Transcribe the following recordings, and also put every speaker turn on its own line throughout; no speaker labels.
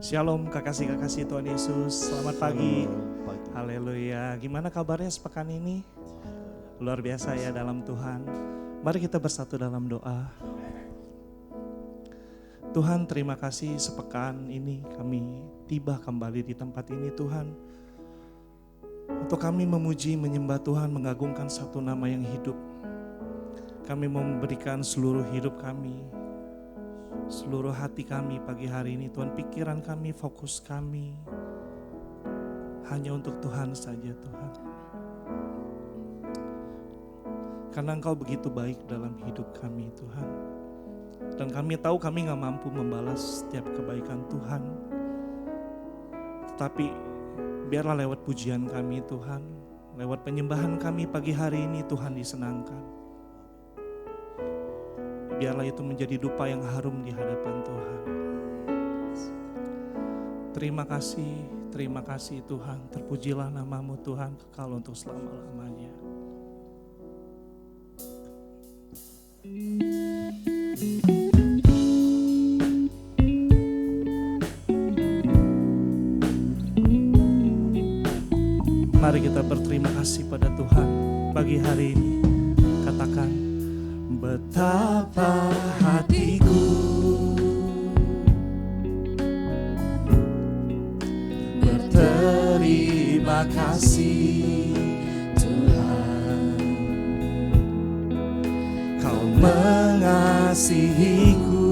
Shalom kekasih-kekasih Tuhan Yesus, selamat pagi. Haleluya. Gimana kabarnya sepekan ini? Luar biasa ya dalam Tuhan. Mari kita bersatu dalam doa. Tuhan, terima kasih sepekan ini kami tiba kembali di tempat ini Tuhan. Untuk kami memuji, menyembah Tuhan, mengagungkan satu nama yang hidup. Kami memberikan seluruh hidup kami, seluruh hati kami pagi hari ini Tuhan, pikiran kami, fokus kami hanya untuk Tuhan saja Tuhan. Karena Engkau begitu baik dalam hidup kami Tuhan. Dan kami tahu kami gak mampu membalas setiap kebaikan Tuhan. Tetapi biarlah lewat pujian kami Tuhan, lewat penyembahan kami pagi hari ini Tuhan disenangkan. Biarlah itu menjadi dupa yang harum di hadapan Tuhan. Terima kasih Tuhan. Terpujilah nama-Mu Tuhan, kekal untuk selama-lamanya. Mari kita berterima kasih pada Tuhan pagi hari ini. Katakan, betapa hatiku berterima kasih Tuhan, Kau mengasihiku,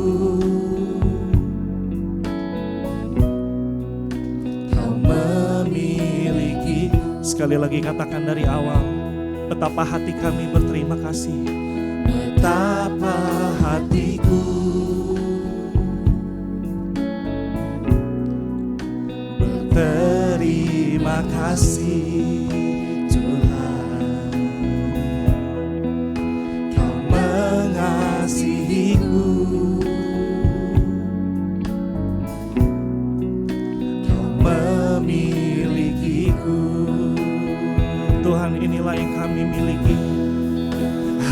Kau memiliki. Sekali lagi katakan dari awal, betapa hati kami berterima kasih. Betapa hatiku berterima kasih Tuhan, Kau mengasihiku, Kau memilikiku. Tuhan, inilah yang kami miliki.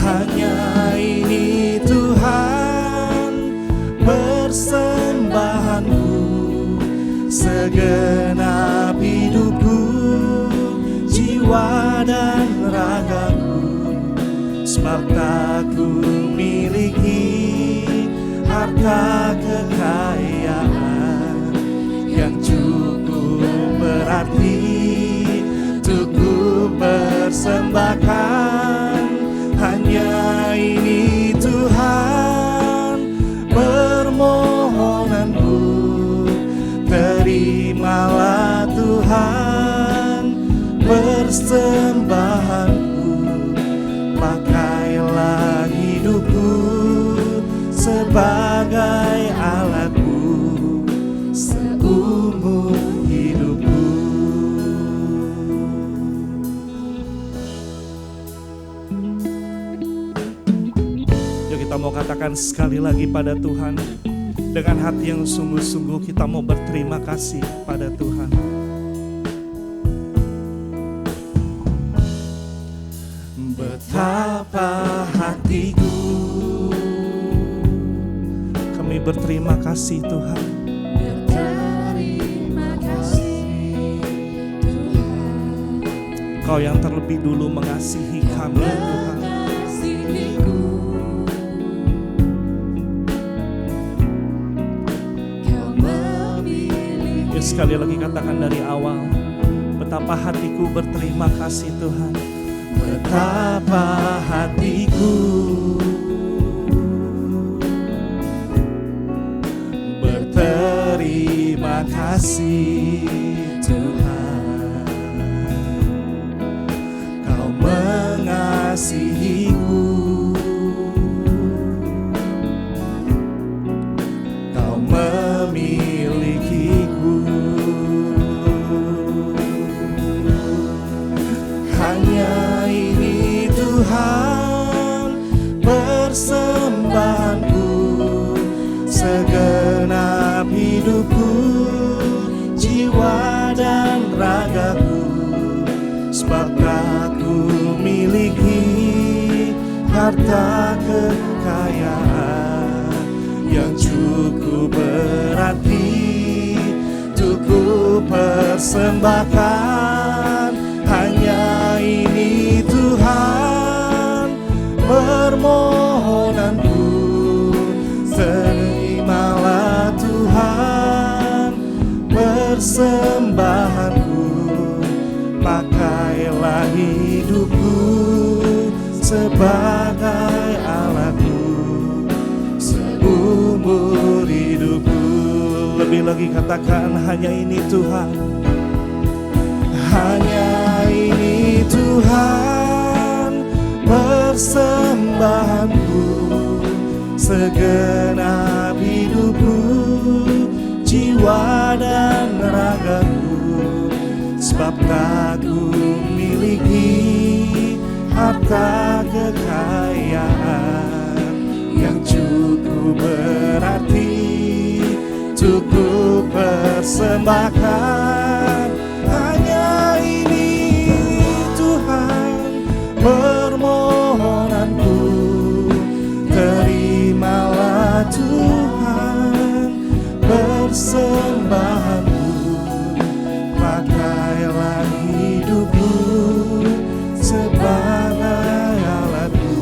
Hanya ini Tuhan persembahanku, segenap hidupku, jiwa dan ragaku, sebab tak ku miliki harta kekayaan yang cukup berarti untuk ku persembahkan. Hanya ini Tuhan permohonanku, terimalah Tuhan persembahanku, pakailah hidupku sebagai alatmu seumur hidupku. Kita mau katakan sekali lagi pada Tuhan, dengan hati yang sungguh-sungguh kita mau berterima kasih pada Tuhan. Betapa hatiku, kami berterima kasih Tuhan. Berterima kasih Tuhan, Kau yang terlebih dulu mengasihi kami Tuhan. Sekali lagi katakan dari awal, betapa hatiku berterima kasih Tuhan. Betapa hatiku berterima kasih Tuhan, Kau mengasihiku, Kau memilikiku. Hanya ini Tuhan persembahanku, segenap hidupku, jiwa dan ragaku, sebab tak ku miliki harta kekayaan yang cukup berarti Untuk ku persembahkan, hanya ini Tuhan permohonanku. Terimalah Tuhan persembahanku, pakailah hidupku sebagai alatmu seumur hidupku. Lebih lagi katakan, hanya ini Tuhan, hanya ini Tuhan persembahanku, segenap hidupku, jiwa dan ragaku. Sebab tak ku miliki harta kekayaan yang cukup berarti untuk ku persembahkan. Hanya ini Tuhan permohonanku. Terimalah Tuhan persembahanku, pakailah hidupku sebagai alatmu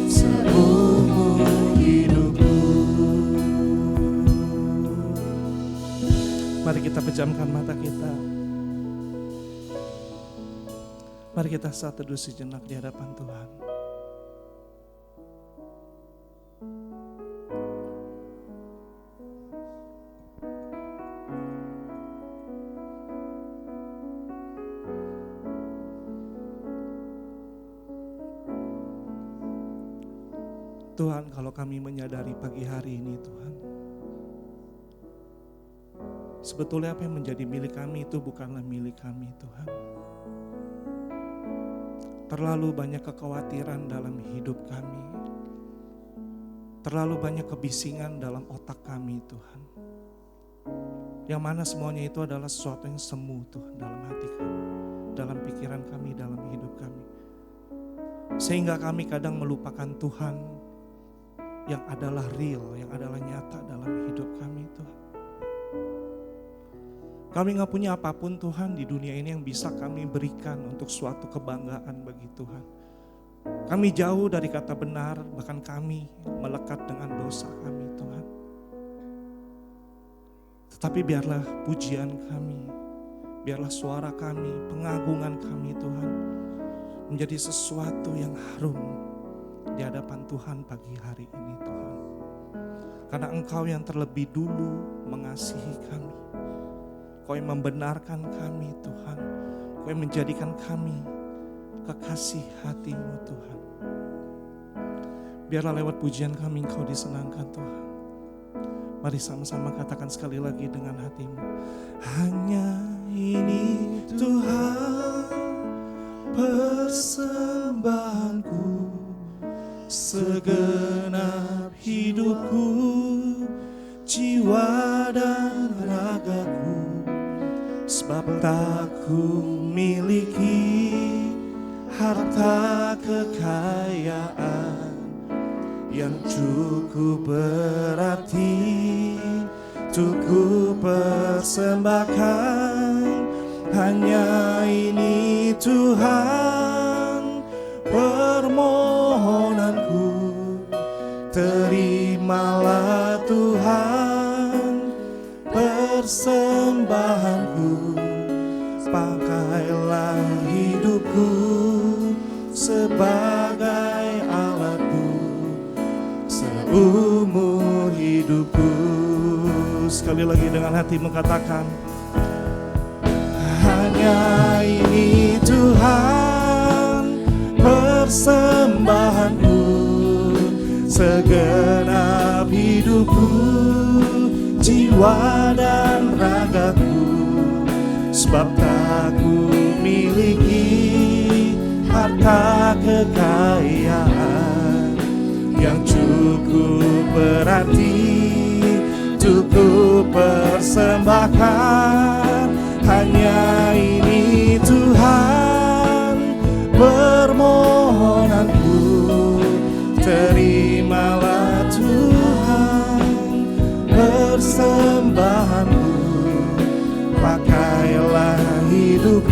seumur hidupku. Mari kita pejamkan mata kita. Mari kita saat teduh sejenak di hadapan Tuhan. Tuhan, kalau kami menyadari pagi hari ini Tuhan, sebetulnya apa yang menjadi milik kami itu bukanlah milik kami Tuhan. Terlalu banyak kekhawatiran dalam hidup kami, terlalu banyak kebisingan dalam otak kami Tuhan, yang mana semuanya itu adalah sesuatu yang semu Tuhan dalam hati kami, dalam pikiran kami, dalam hidup kami. Sehingga kami kadang melupakan Tuhan yang adalah real, yang adalah nyata dalam hidup kami Tuhan. Kami gak punya apapun Tuhan di dunia ini yang bisa kami berikan untuk suatu kebanggaan bagi Tuhan. Kami jauh dari kata benar, bahkan kami melekat dengan dosa kami Tuhan. Tetapi biarlah pujian kami, biarlah suara kami, pengagungan kami Tuhan, menjadi sesuatu yang harum di hadapan Tuhan pagi hari ini Tuhan. Karena Engkau yang terlebih dulu mengasihi kami, Kau yang membenarkan kami Tuhan, Kau yang menjadikan kami kekasih hati-Mu Tuhan. Biarlah lewat pujian kami Engkau disenangkan Tuhan. Mari sama-sama katakan sekali lagi dengan hatimu. Hanya ini Tuhan persembahanku, segenap hidupku, jiwa dan ragaku. Sebab tak ku miliki harta kekayaan yang cukup berarti untuk ku persembahkan. Hanya ini Tuhan permohonanku. Terimalah Tuhan persembahanku, pakailah hidupku sebagai alatmu seumur hidupku. Sekali lagi dengan hatimu katakan, hanya ini Tuhan persembahanku, segenap hidupku, jiwa dan ragaku. Sebab tak ku miliki harta kekayaan yang cukup berarti untuk ku persembahkan. Hanya ini Tuhan permohonanku. Terimalah Tuhan persembahanku,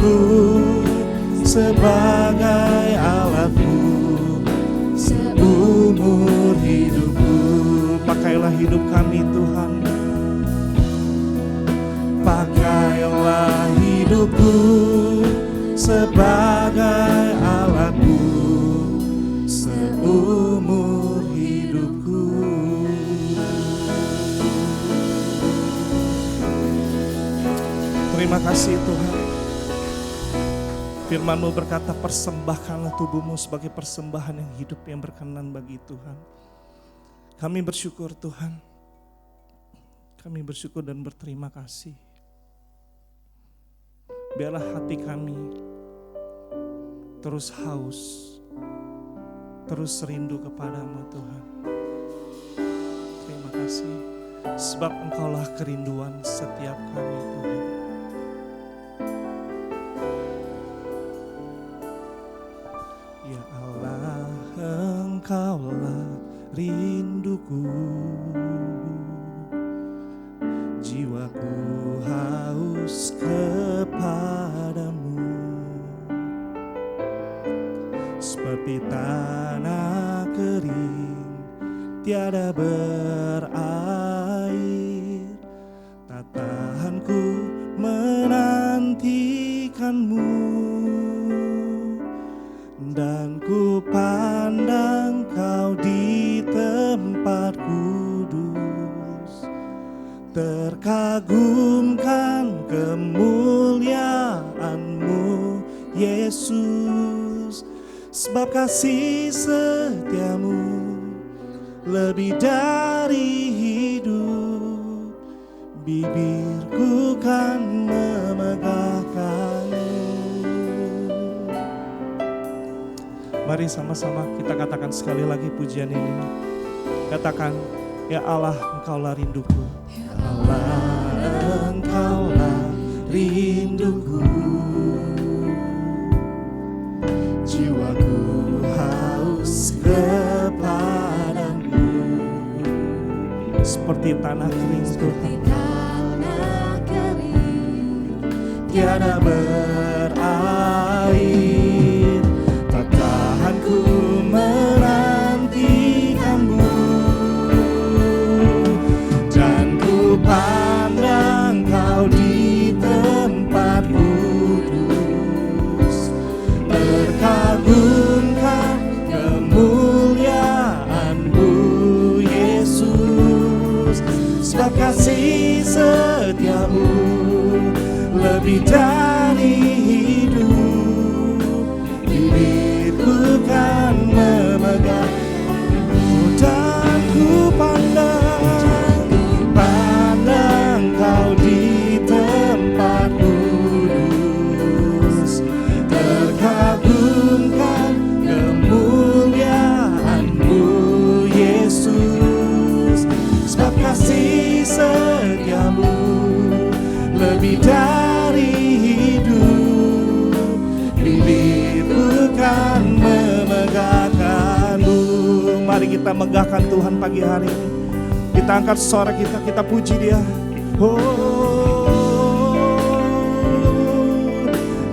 hidupku sebagai alatmu seumur hidupku. Pakailah hidup kami Tuhan, pakailah hidupku sebagai alatmu seumur hidupku. Terima kasih Tuhan. Firman-Mu berkata, persembahkanlah tubuhmu sebagai persembahan yang hidup yang berkenan bagi Tuhan. Kami bersyukur Tuhan. Kami bersyukur dan berterima kasih. Biarlah hati kami terus haus, terus rindu kepadamu Tuhan. Terima kasih, sebab Engkaulah kerinduan setiap kami Tuhan. Ya Allah, Engkaulah rinduku, jiwaku haus kepadamu, seperti tanah kering tiada berair. Tak tahan ku menantikanmu, dan ku pandang Kau di tempat kudus, terkagumkan kemuliaan-Mu Yesus. Sebab kasih setiamu lebih dari hidup, bibirku kan memegahkanmu. Mari sama-sama kita katakan sekali lagi pujian ini. Katakan, ya Allah, Engkaulah rinduku. Ya Allah, Engkaulah rinduku, jiwaku haus kepadamu, seperti tanah kering Tuhan, tiada berair. Tak tahan ku menantikanmu, dan ku pandang Kau di tempat kudus, terkagumkan kemuliaan-Mu Yesus. Sebab kasih setiamu lebih dari hidup, bibirku kan memegahmu, dan ku pandang Kau di tempat kudus, terkagumkan kemuliaan-Mu Yesus. Sebab kasih setiamu lebih dari hidup, bibirku kan memegahkanmu. Mari kita megahkan Tuhan pagi hari ini. Kita angkat suara kita, kita puji Dia. Oh,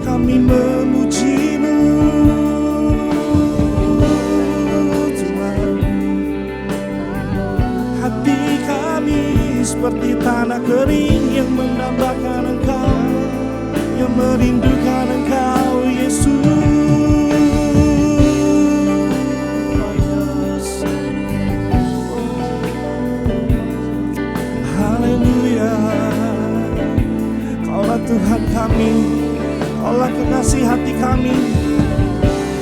kami memuji-Mu Tuhan. Hati kami seperti tanah kering yang mendambakan Engkau, yang merindukan Engkau Yesus. Haleluya. Kaulah Tuhan kami, Kaulah kekasih hati kami,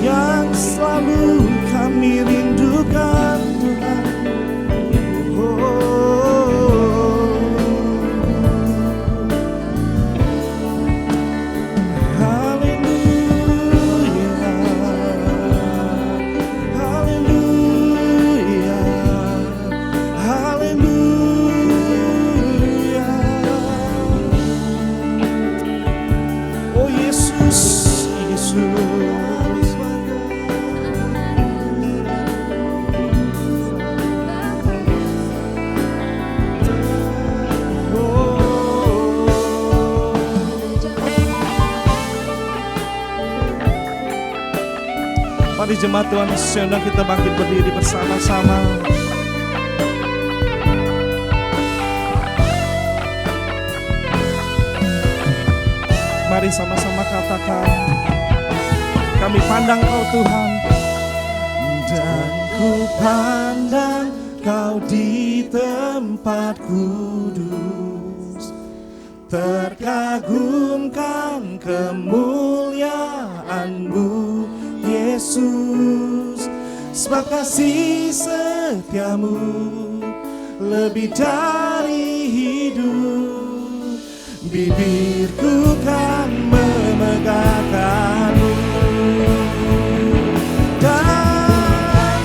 yang selalu kami rindukan Tuhan. Mari jemaat Tuhan Yesus yang undang kita bangkit berdiri bersama-sama. Mari sama-sama katakan, kami pandang Kau Tuhan, dan ku pandang Kau di tempat kudus, terkagumkan kemuliaan-Mu Yesus, sebab kasih setiamu lebih dari hidup. Bibirku kan memegahkan-Mu dan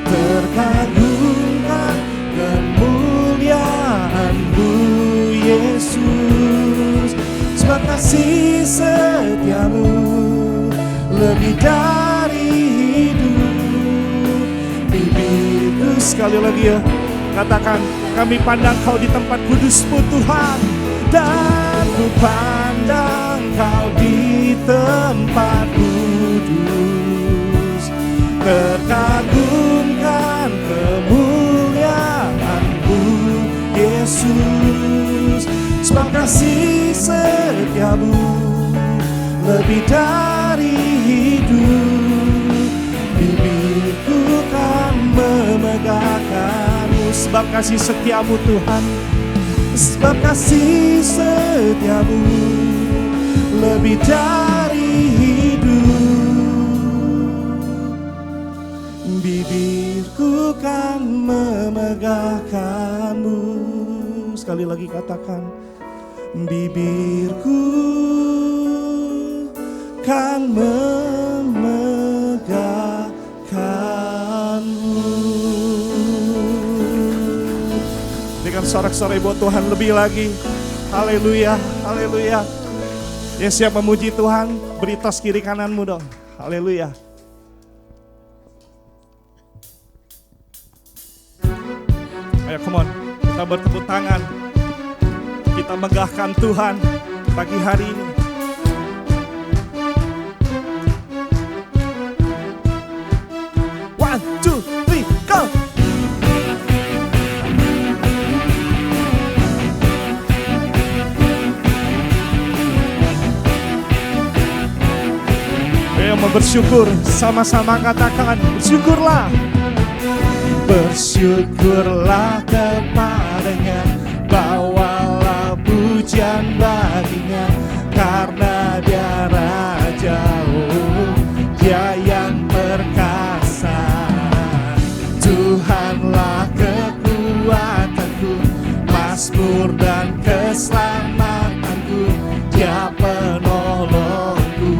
terkagumkan kemuliaan-Mu Yesus, sebab kasih setiamu lebih dari hidup. Bibirku, sekali lagi ya, katakan, kami pandang Kau di tempat kudus-Mu Tuhan, dan ku pandang Kau di tempat kudus, terkagumkan kemuliaan-Mu Yesus, sebab kasih setiamu lebih dari hidup. Bibirku kan memegahkan-Mu, sebab kasih setiamu Tuhan, sebab kasih setiamu lebih dari hidup. Bibirku kan memegahkan-Mu. Sekali lagi katakan, bibirku kan memegahkan-Mu. Dengan sorak-sorai buat Tuhan lebih lagi. Haleluya, haleluya. Yang siap memuji Tuhan, beri tos kiri kananmu dong. Haleluya. Ayo come on, kita bertepuk tangan. Kita megahkan Tuhan pagi hari ini. One, two, three, go! Ayo mau bersyukur, sama-sama katakan, bersyukurlah. Bersyukurlah kepadanya, bawalah pujian baginya, karena Dia Raja, Dia yang perkasa. Tuhanlah kekuatanku, mazmur dan keselamatanku, Dia penolongku,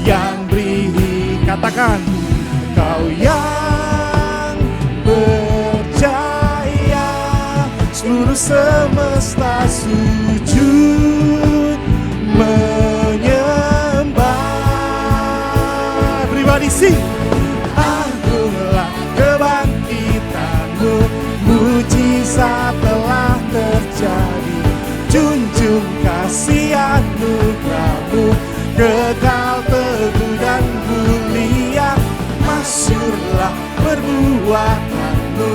yang beri, katakan, Kau yang percaya, seluruh semesta sujud menyembah. Pribadi sing, agunglah kebangkitan-Mu, mujizat telah terjadi. Junjung kasih anugerah-Mu, kekal teguh dan mulia. Masyurlah perbuatan-Mu,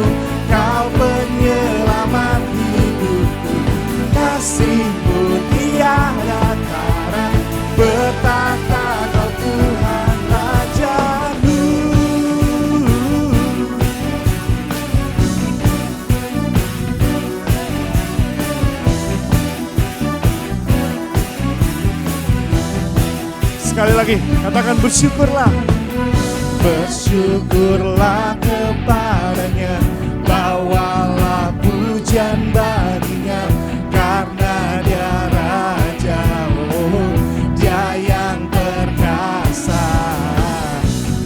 Kau penyelamat hidupku. Kasih-Mu tiada tara, bertata Kau Tuhan Raja-Ku. Sekali lagi, katakan bersyukurlah. Bersyukurlah kepadanya, bawalah pujian baginya, karena Dia Raja, Dia yang perkasa.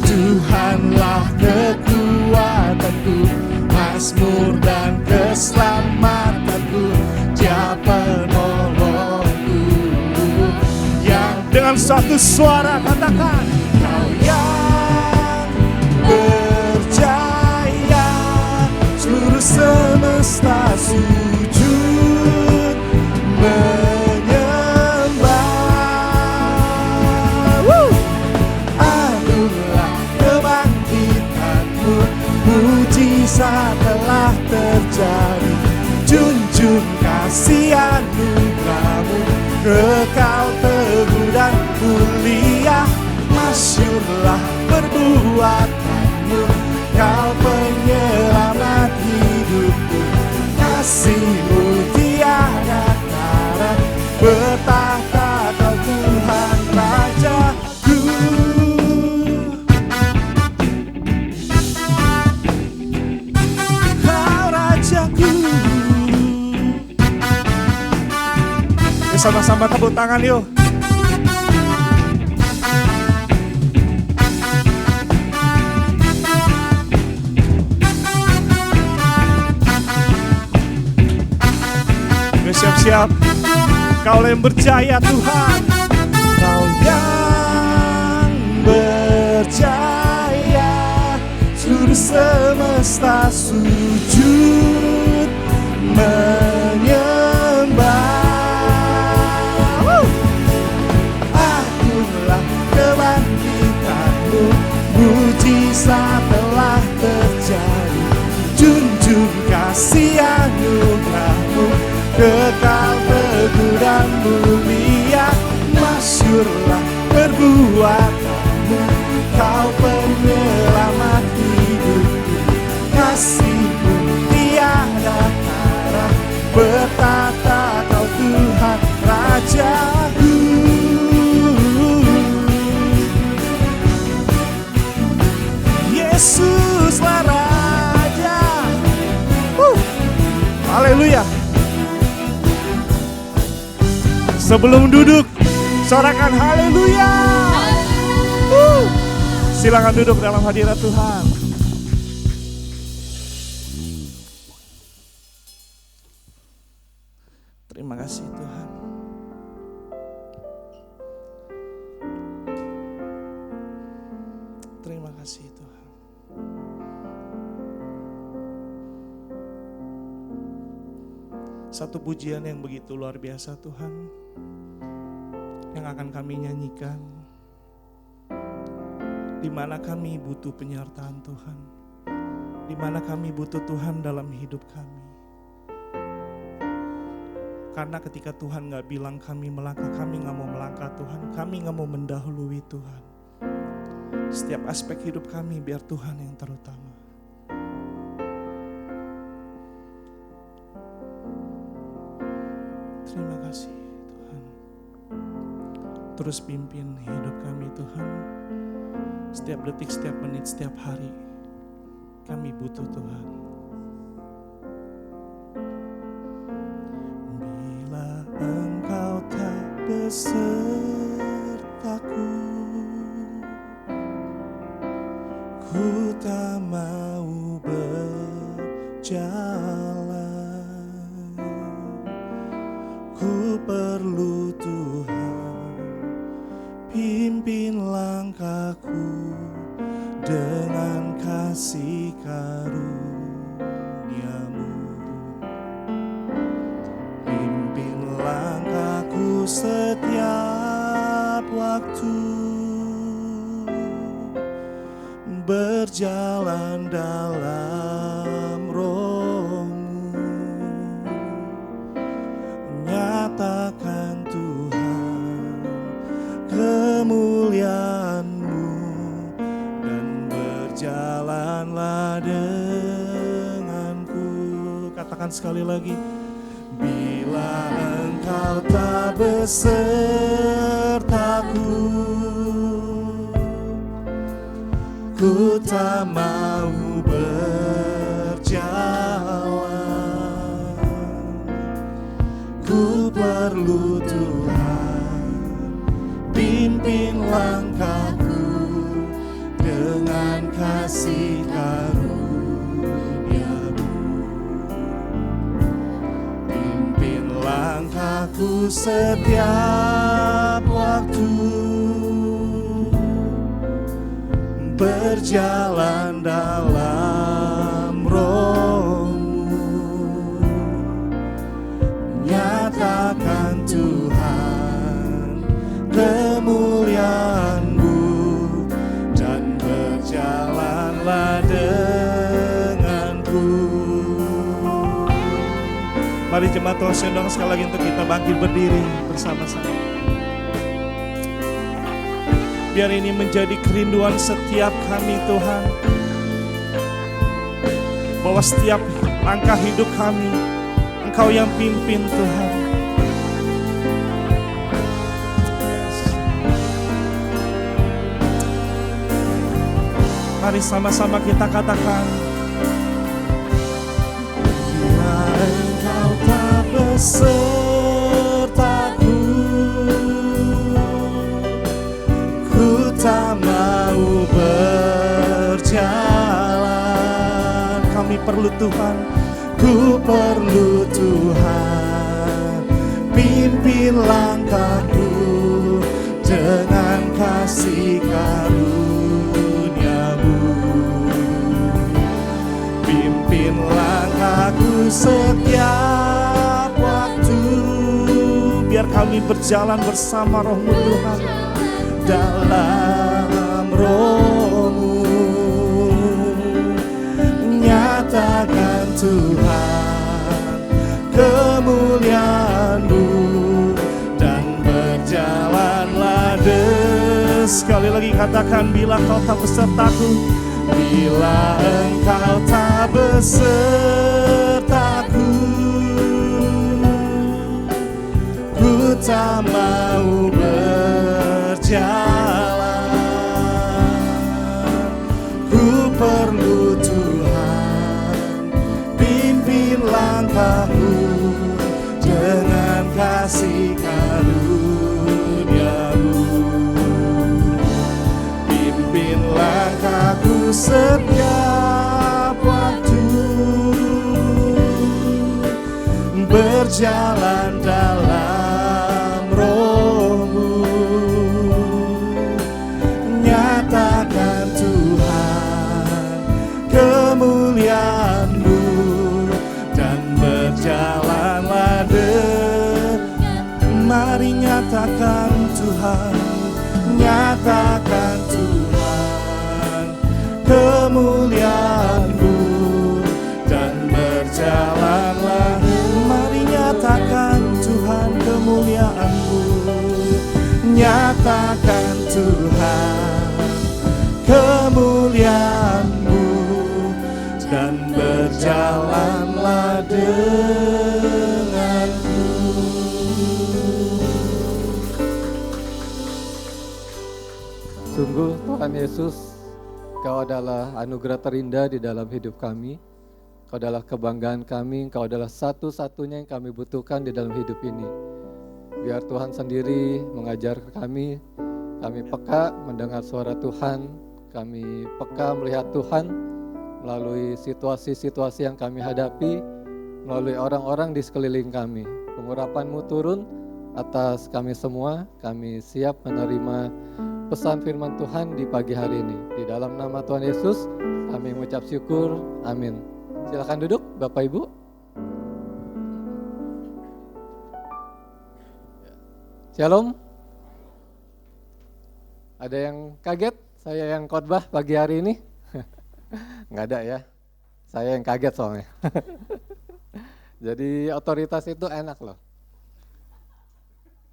Tuhanlah kekuatanku, mazmur dan keselamatanku, Dia penolongku. Yang dengan satu suara katakan, Kau yang percaya, seluruh semesta sujud menyembah. Engkau teguh dan mulia, masyurlah perbuatanmu. Kau penyelamat hidupku, kasih-Mu tiada tara. Bertahta Kau Tuhan Rajaku. Kau Rajaku. Sama-sama tepuk tangan yuk. Siap-siap. Kau yang berjaya Tuhan. Kau yang berjaya, seluruh semesta sujud menyembah. Akulah kebangkitanmu, mujizat telah terjadi. Junjung kasih anugerah-Mu, kekal teguh dan mulia, masyurlah perbuatanmu. Kau penyelamat hidupku, kasih-Mu tiada tara. Bertahta Kau Tuhan Rajaku. Yesuslah Raja. Haleluya. Sebelum duduk, sorakan haleluya. Silakan duduk dalam hadirat Tuhan. Terima kasih Tuhan. Terima kasih Tuhan. Satu pujian yang begitu luar biasa Tuhan, yang akan kami nyanyikan, di mana kami butuh penyertaan Tuhan, di mana kami butuh Tuhan dalam hidup kami. Karena ketika Tuhan gak bilang kami melangkah, kami gak mau melangkah Tuhan, kami gak mau mendahului Tuhan. Setiap aspek hidup kami biar Tuhan yang terutama. Terima kasih Tuhan. Terus pimpin hidup kami Tuhan. Setiap detik, setiap menit, setiap hari kami butuh Tuhan. Bila Engkau tak besertaku, ku tak mau berjalan. Ku perlu Tuhan, pimpin langkahku dengan kasih karunia-Mu. Pimpin langkahku setiap waktu, berjalan dalam Roh-Mu. Nyatakan Tuhan kemuliaan-Mu, dan berjalanlah denganku. Katakan sekali lagi. Bila Engkau tak besertaku, ku tak mau berjalan. Ku perlu Tuhan, pimpin langkahku dengan kasih karunia-Mu. Pimpin langkahku setiap waktu, berjalan dalam Roh-Mu. Nyatakan Tuhan kemuliaan-Mu, dan berjalanlah denganku. Mari jemaat Tuhan sekali lagi untuk kita bangkit berdiri bersama-sama. Biar ini menjadi kerinduan setiap kami Tuhan, bahwa setiap langkah hidup kami Engkau yang pimpin Tuhan. Mari sama-sama kita katakan, bila Engkau tak besertaku, ku tak mau berjalan. Kami perlu Tuhan, ku perlu Tuhan, pimpin langkahku dengan kasih karunia-Mu. Pimpin langkahku setiap waktu, biar kami berjalan bersama Roh-Mu Tuhan. Dalam Roh-Mu nyatakan Tuhan kemuliaan-Mu, dan berjalanlah sekali lagi katakan, bila Kau tak besertaku, bila Engkau tak besertaku, ku tak mau berjalan. Ku perlu Tuhan, pimpin langkahku dengan kasih karunia-Mu. Pimpin langkahku setiap waktu, berjalan dalam Roh-Mu. Nyatakan Tuhan kemuliaan-Mu, dan berjalanlah mari nyatakan Tuhan, nyatakan Tuhan kemuliaan-Mu, dan berjalanlah. Mari nyatakan Tuhan kemuliaan-Mu, nyatakan Tuhan kemuliaan-Mu, dan berjalanlah denganku.
Sungguh Tuhan Yesus, Kau adalah anugerah terindah di dalam hidup kami. Kau adalah kebanggaan kami, Kau adalah satu-satunya yang kami butuhkan di dalam hidup ini. Biar Tuhan sendiri mengajar kami peka mendengar suara Tuhan, kami peka melihat Tuhan melalui situasi-situasi yang kami hadapi, melalui orang-orang di sekeliling kami. Pengurapan-Mu turun atas kami semua, kami siap menerima pesan firman Tuhan di pagi hari ini. Di dalam nama Tuhan Yesus, kami mengucap syukur, amin. Silakan duduk Bapak Ibu. Shalom. Ada yang kaget saya yang khotbah pagi hari ini? Nggak ada ya, saya yang kaget soalnya. Jadi otoritas itu enak loh.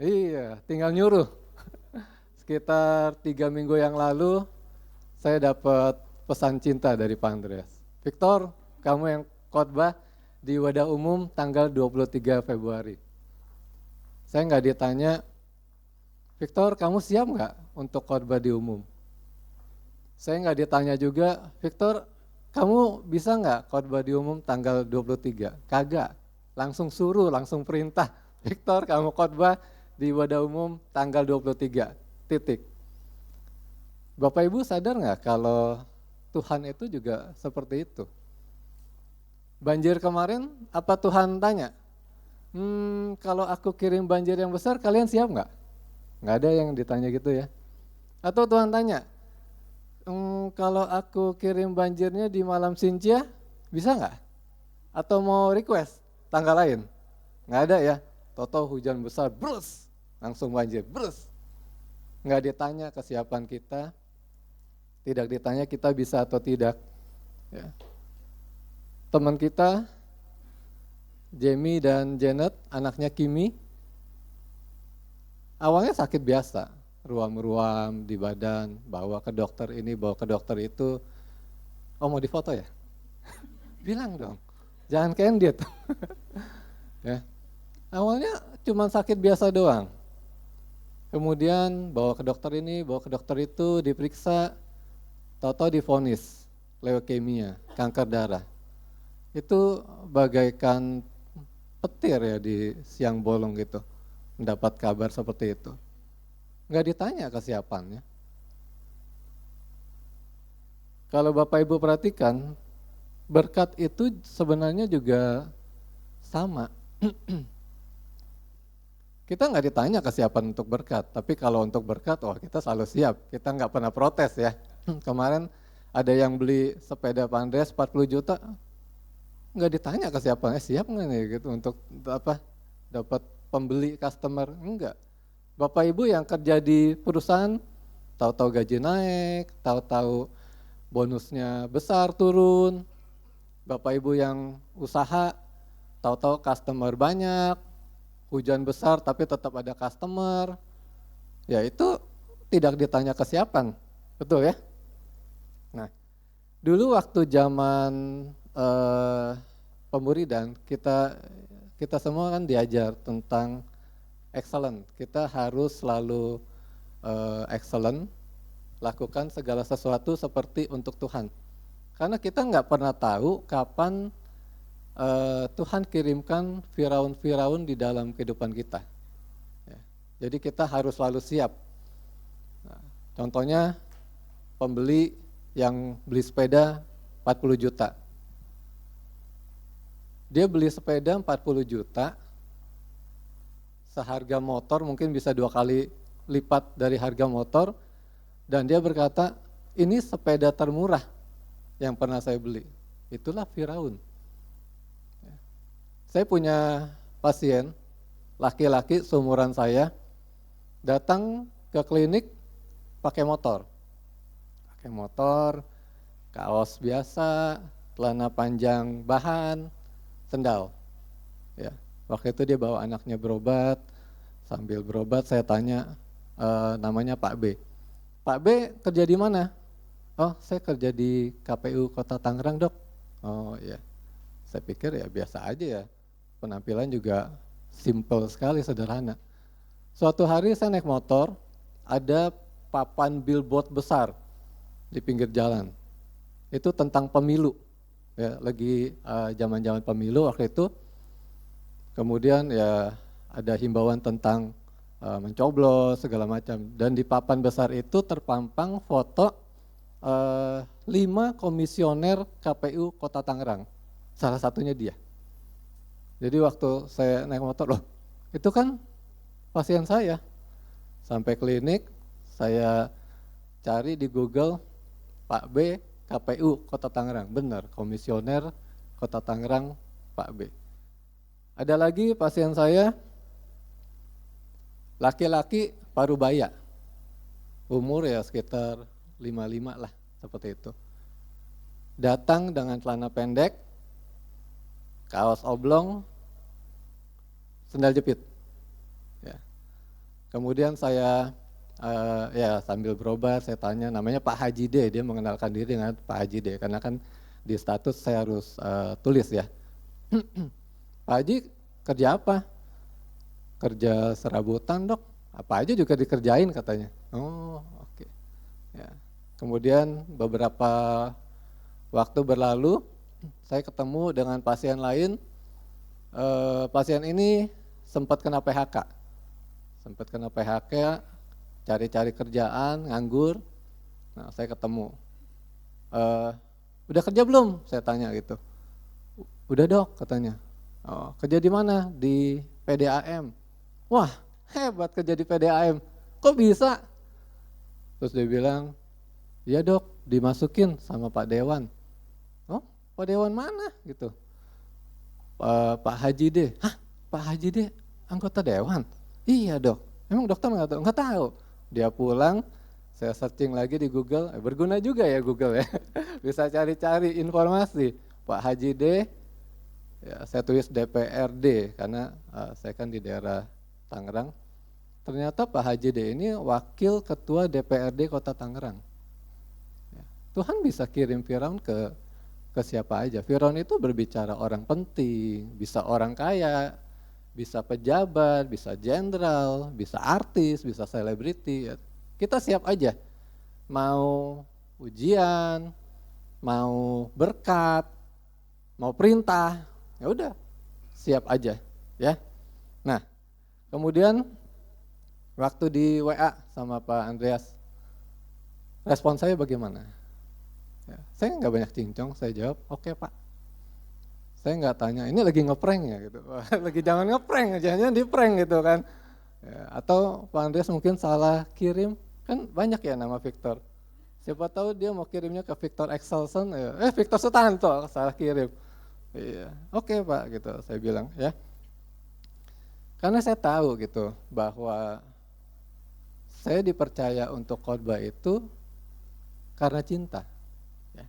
Iya, tinggal nyuruh. Sekitar 3 minggu yang lalu, saya dapat pesan cinta dari Pak Andreas. Victor, kamu yang khotbah di wadah umum tanggal 23 Februari. Saya nggak ditanya, Victor, kamu siap nggak untuk khotbah di umum? Saya nggak ditanya juga, Victor, kamu bisa nggak khotbah di umum tanggal 23? Kagak, langsung suruh, langsung perintah. Victor, kamu khotbah di wadah umum tanggal 23, titik. Bapak Ibu sadar nggak kalau Tuhan itu juga seperti itu? Banjir kemarin, apa Tuhan tanya? Kalau aku kirim banjir yang besar, kalian siap nggak? Nggak ada yang ditanya gitu ya. Atau Tuhan tanya, kalau aku kirim banjirnya di malam Sincia, bisa nggak? Atau mau request tanggal lain? Nggak ada ya. Toto hujan besar, brus, langsung banjir, brus. Nggak ditanya kesiapan kita, tidak ditanya kita bisa atau tidak. Ya. Teman kita, Jamie dan Janet, anaknya Kimi, awalnya sakit biasa, ruam-ruam di badan, bawa ke dokter ini, bawa ke dokter itu. Oh mau difoto ya? Bilang dong, jangan candid. Ya. Awalnya cuma sakit biasa doang. Kemudian bawa ke dokter ini, bawa ke dokter itu, diperiksa, tahu-tahu divonis leukemia, kanker darah. Itu bagaikan petir ya di siang bolong gitu, mendapat kabar seperti itu. Nggak ditanya kesiapannya. Kalau Bapak Ibu perhatikan, berkat itu sebenarnya juga sama. Kita nggak ditanya kesiapan untuk berkat, tapi kalau untuk berkat, wah kita selalu siap. Kita nggak pernah protes ya. Kemarin ada yang beli sepeda Pak Andreas 40 juta, nggak ditanya kesiapannya, siap nggak nih gitu untuk apa? Dapat pembeli customer, enggak. Bapak Ibu yang kerja di perusahaan, tahu-tahu gaji naik, tahu-tahu bonusnya besar turun. Bapak Ibu yang usaha, tahu-tahu customer banyak, hujan besar tapi tetap ada customer, ya itu tidak ditanya kesiapan, betul ya? Nah, dulu waktu zaman pemuridan kita semua kan diajar tentang excellent, kita harus selalu excellent, lakukan segala sesuatu seperti untuk Tuhan, karena kita nggak pernah tahu kapan Tuhan kirimkan Firaun-Firaun di dalam kehidupan kita. Ya. Jadi kita harus selalu siap. Nah, contohnya pembeli yang beli sepeda 40 juta. Dia beli sepeda 40 juta, seharga motor mungkin bisa 2 kali lipat dari harga motor, dan dia berkata, ini sepeda termurah yang pernah saya beli. Itulah Firaun. Saya punya pasien, laki-laki seumuran saya, datang ke klinik pakai motor. Pakai motor, kaos biasa, celana panjang bahan, sendal. Ya, waktu itu dia bawa anaknya berobat, sambil berobat saya tanya, namanya Pak B. Pak B kerja di mana? Oh, saya kerja di KPU Kota Tangerang, Dok. Oh iya, saya pikir ya biasa aja ya. Penampilan juga simple sekali, sederhana. Suatu hari saya naik motor, ada papan billboard besar di pinggir jalan. Itu tentang pemilu, ya, lagi zaman-zaman pemilu waktu itu. Kemudian ya ada himbauan tentang mencoblos segala macam. Dan di papan besar itu terpampang foto 5 komisioner KPU Kota Tangerang. Salah satunya dia. Jadi waktu saya naik motor, loh itu kan pasien saya. Sampai klinik, saya cari di Google, Pak B, KPU Kota Tangerang. Benar, komisioner Kota Tangerang, Pak B. Ada lagi pasien saya, laki-laki parubaya. Umur ya sekitar 55 lah, seperti itu. Datang dengan celana pendek, kaos oblong, sendal jepit. Ya. Kemudian saya ya sambil berobat saya tanya, namanya Pak Haji D, dia mengenalkan diri dengan Pak Haji D, karena kan di status saya harus tulis ya. Pak Haji kerja apa? Kerja serabutan, Dok. Apa aja juga dikerjain katanya. Oh oke. Ya. Kemudian beberapa waktu berlalu, saya ketemu dengan pasien lain. Pasien ini sempat kena PHK, cari-cari kerjaan, nganggur. Nah, saya ketemu. Udah kerja belum? Saya tanya gitu. Udah, Dok, katanya. Oh, kerja di mana? Di PDAM. Wah, hebat kerja di PDAM. Kok bisa? Terus dia bilang, iya, Dok, dimasukin sama Pak Dewan. Oh, Pak Dewan mana? Gitu. Pak Haji D. Hah, Pak Haji D anggota Dewan? Iya, Dok. Emang dokter nggak tahu? Nggak tahu. Dia pulang, saya searching lagi di Google, berguna juga ya Google ya. Bisa cari-cari informasi. Pak Haji D, ya, saya tulis DPRD karena saya kan di daerah Tangerang. ternyata Pak Haji D ini wakil ketua DPRD Kota Tangerang. Ya, Tuhan bisa kirim Firaun ke siapa aja. Firaun itu berbicara orang penting, bisa orang kaya, bisa pejabat, bisa jenderal, bisa artis, bisa selebriti. Ya. Kita siap aja. Mau ujian, mau berkat, mau perintah, ya udah siap aja, ya. Nah, kemudian waktu di WA sama Pak Andreas, respon saya bagaimana? Ya, saya nggak banyak cincong, saya jawab, oke Pak. Saya nggak tanya, ini lagi ngeprank ya gitu, lagi jangan ngeprank, jangan di prank gitu kan. Ya, atau Pak Andreas mungkin salah kirim, kan banyak ya nama Victor. Siapa tahu dia mau kirimnya ke Victor Excelson, Victor Sutanto, salah kirim. Iya, oke Pak gitu, saya bilang ya. Karena saya tahu gitu bahwa saya dipercaya untuk khotbah itu karena cinta. Ya.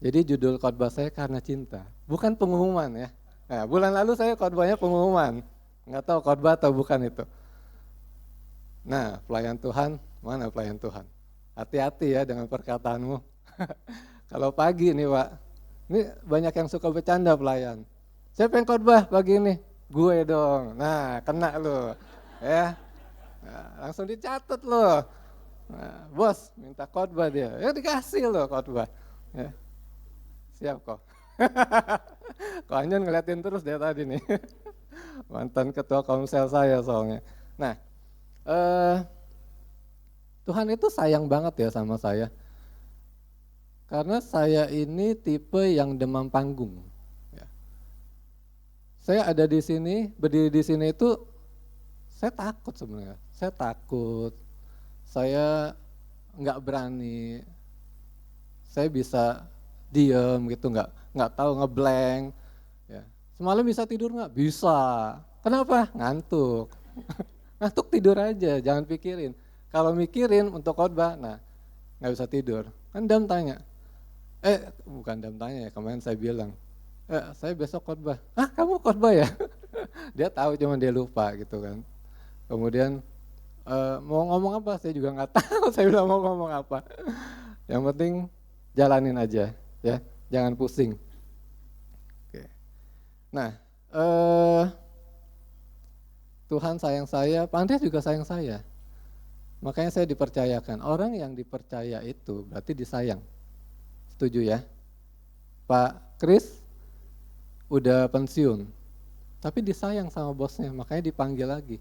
Jadi judul khotbah saya karena cinta, bukan pengumuman ya. Nah, bulan lalu saya khotbahnya pengumuman, nggak tahu khotbah atau bukan itu. Nah, pelayan Tuhan, mana pelayan Tuhan? Hati-hati ya dengan perkataanmu. Kalau pagi nih Pak, ini banyak yang suka bercanda pelayan. Saya pengen khotbah pagi ini, gue dong. Nah, kena lo, ya. Nah, langsung dicatat lo. Nah, bos minta khotbah dia, ya dikasih lo khotbah. Ya. Siap kok. Kok Anjon ngeliatin terus dia tadi nih. Mantan ketua komsel saya soalnya. Nah, Tuhan itu sayang banget ya sama saya. Karena saya ini tipe yang demam panggung. Ya. Saya ada di sini, berdiri di sini itu, saya takut sebenarnya. Saya takut, saya nggak berani, saya bisa diem gitu, nggak tahu ngeblank. Ya. Semalam bisa tidur nggak? Bisa. Kenapa? Ngantuk. Ngantuk tidur aja, jangan pikirin. Kalau mikirin untuk khotbah, nah nggak bisa tidur. Kan Dam tanya, bukan Dam tanya ya, kemarin saya bilang, saya besok khotbah. Ah, kamu khotbah ya? Dia tahu, cuma dia lupa gitu kan. Kemudian mau ngomong apa? Saya juga nggak tahu. Saya bilang mau ngomong apa. Yang penting jalanin aja, ya, jangan pusing. Oke. Nah, Tuhan sayang saya, Pak Andreas juga sayang saya. Makanya saya dipercayakan. Orang yang dipercaya itu berarti disayang. Setuju ya? Pak Kris udah pensiun, tapi disayang sama bosnya, makanya dipanggil lagi.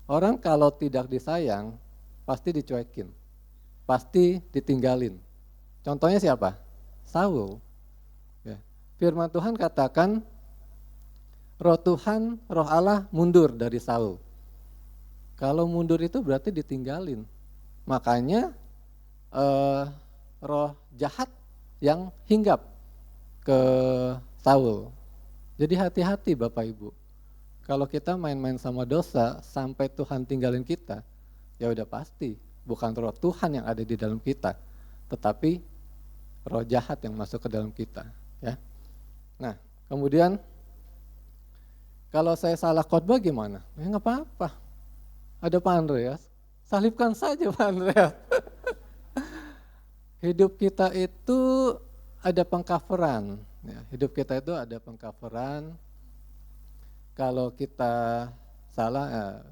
Orang kalau tidak disayang, pasti dicuekin, pasti ditinggalin. Contohnya siapa? Saul. Ya. Firman Tuhan katakan, roh Tuhan, roh Allah mundur dari Saul. Kalau mundur itu berarti ditinggalin. Makanya roh jahat yang hinggap ke Saul. Jadi hati-hati Bapak Ibu. Kalau kita main-main sama dosa sampai Tuhan tinggalin kita, ya udah pasti bukan roh Tuhan yang ada di dalam kita, tetapi roh jahat yang masuk ke dalam kita. Ya. Nah, kemudian kalau saya salah khotbah gimana? Ya nggak apa-apa. Ada Pak Andreas, salibkan saja Pak Andreas. Hidup kita itu ada pengcoveran. Ya, hidup kita itu ada pengcoveran. Kalau kita salah,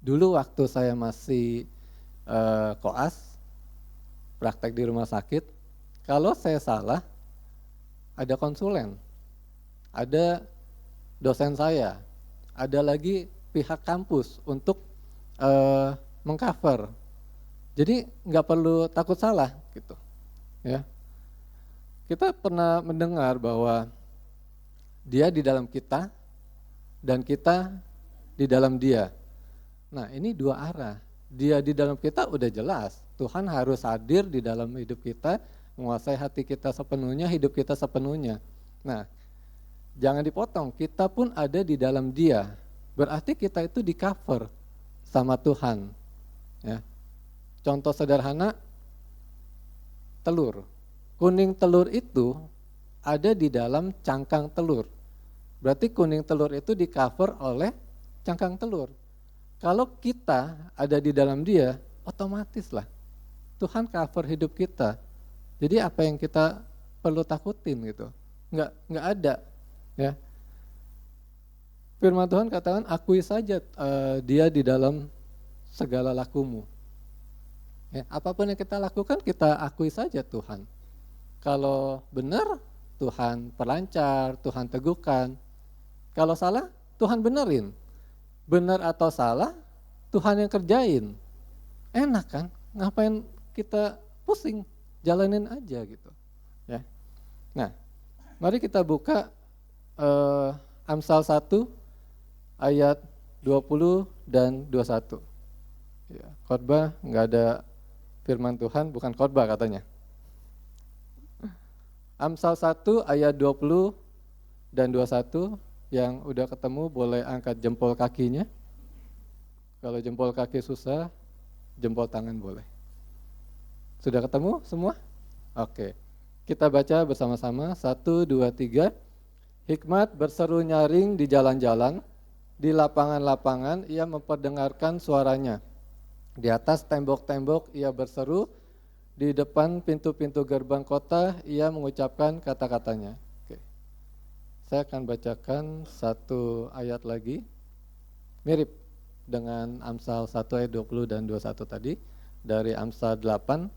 dulu waktu saya masih koas, praktek di rumah sakit, kalau saya salah, ada konsulen, ada dosen saya, ada lagi pihak kampus untuk mengcover. Jadi nggak perlu takut salah gitu. Ya. Kita pernah mendengar bahwa dia di dalam kita dan kita di dalam dia. Nah, ini dua arah. Dia di dalam kita udah jelas. Tuhan harus hadir di dalam hidup kita, menguasai hati kita sepenuhnya, hidup kita sepenuhnya. Nah, jangan dipotong. Kita pun ada di dalam dia. Berarti kita itu di cover sama Tuhan. Ya. Contoh sederhana, telur. Kuning telur itu ada di dalam cangkang telur. Berarti kuning telur itu di cover oleh cangkang telur. Kalau kita ada di dalam Dia, otomatis lah Tuhan cover hidup kita. Jadi apa yang kita perlu takutin gitu? Nggak ada. Ya. Firman Tuhan katakan, akui saja Dia di dalam segala lakumu. Ya, apapun yang kita lakukan, kita akui saja Tuhan. Kalau benar, Tuhan perlancar, Tuhan teguhkan. Kalau salah, Tuhan benerin. Benar atau salah, Tuhan yang kerjain. Enak kan? Ngapain kita pusing? Jalanin aja gitu. Ya. Nah, mari kita buka Amsal 1 ayat 20 dan 21. Ya, khotbah nggak ada firman Tuhan, bukan khotbah katanya. Amsal 1 ayat 20 dan 21, yang udah ketemu boleh angkat jempol kakinya. Kalau jempol kaki susah, jempol tangan boleh. Sudah ketemu semua? Oke. Kita baca bersama-sama, 1, 2, 3. Hikmat berseru nyaring di jalan-jalan, di lapangan-lapangan ia memperdengarkan suaranya. Di atas tembok-tembok ia berseru, di depan pintu-pintu gerbang kota ia mengucapkan kata-katanya. Oke. Saya akan bacakan satu ayat lagi, mirip dengan Amsal 1 ayat 20 dan 21 tadi, dari Amsal 8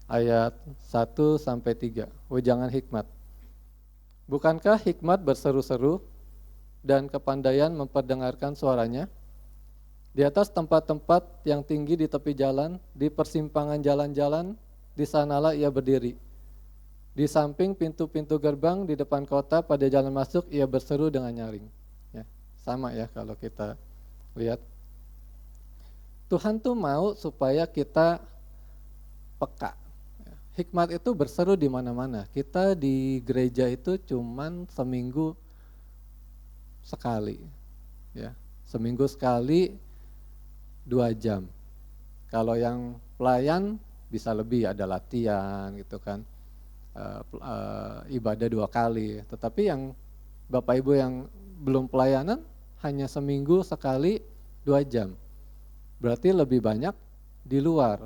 ayat 1 sampai 3. Wejangan hikmat. Bukankah hikmat berseru-seru dan kepandaian memperdengarkan suaranya? Di atas tempat-tempat yang tinggi di tepi jalan, di persimpangan jalan-jalan, di sanalah ia berdiri. Di samping pintu-pintu gerbang di depan kota pada jalan masuk ia berseru dengan nyaring. Ya, sama ya kalau kita lihat. Tuhan tuh mau supaya kita peka. Hikmat itu berseru di mana-mana. Kita di gereja itu cuman seminggu sekali. Ya, seminggu sekali 2 jam. Kalau yang pelayan bisa lebih, ada latihan gitu kan, ibadah 2 kali. Tetapi yang Bapak Ibu yang belum pelayanan hanya seminggu sekali 2 jam. Berarti lebih banyak di luar.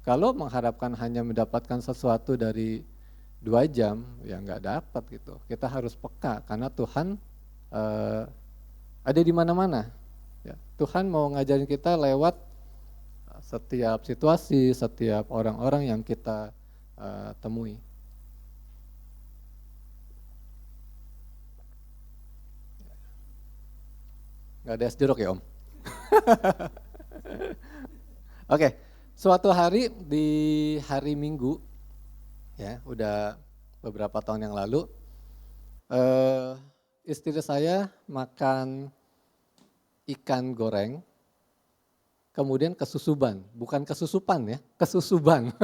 Kalau mengharapkan hanya mendapatkan sesuatu dari 2 jam, ya nggak dapat gitu. Kita harus peka karena Tuhan ada di mana-mana. Ya, Tuhan mau ngajarin kita lewat setiap situasi, setiap orang-orang yang kita temui. Nggak ada es jeruk ya Om? Oke, suatu hari di hari Minggu, ya udah beberapa tahun yang lalu, istri saya makan ikan goreng, kemudian kesusuban, bukan kesusupan ya, kesusuban.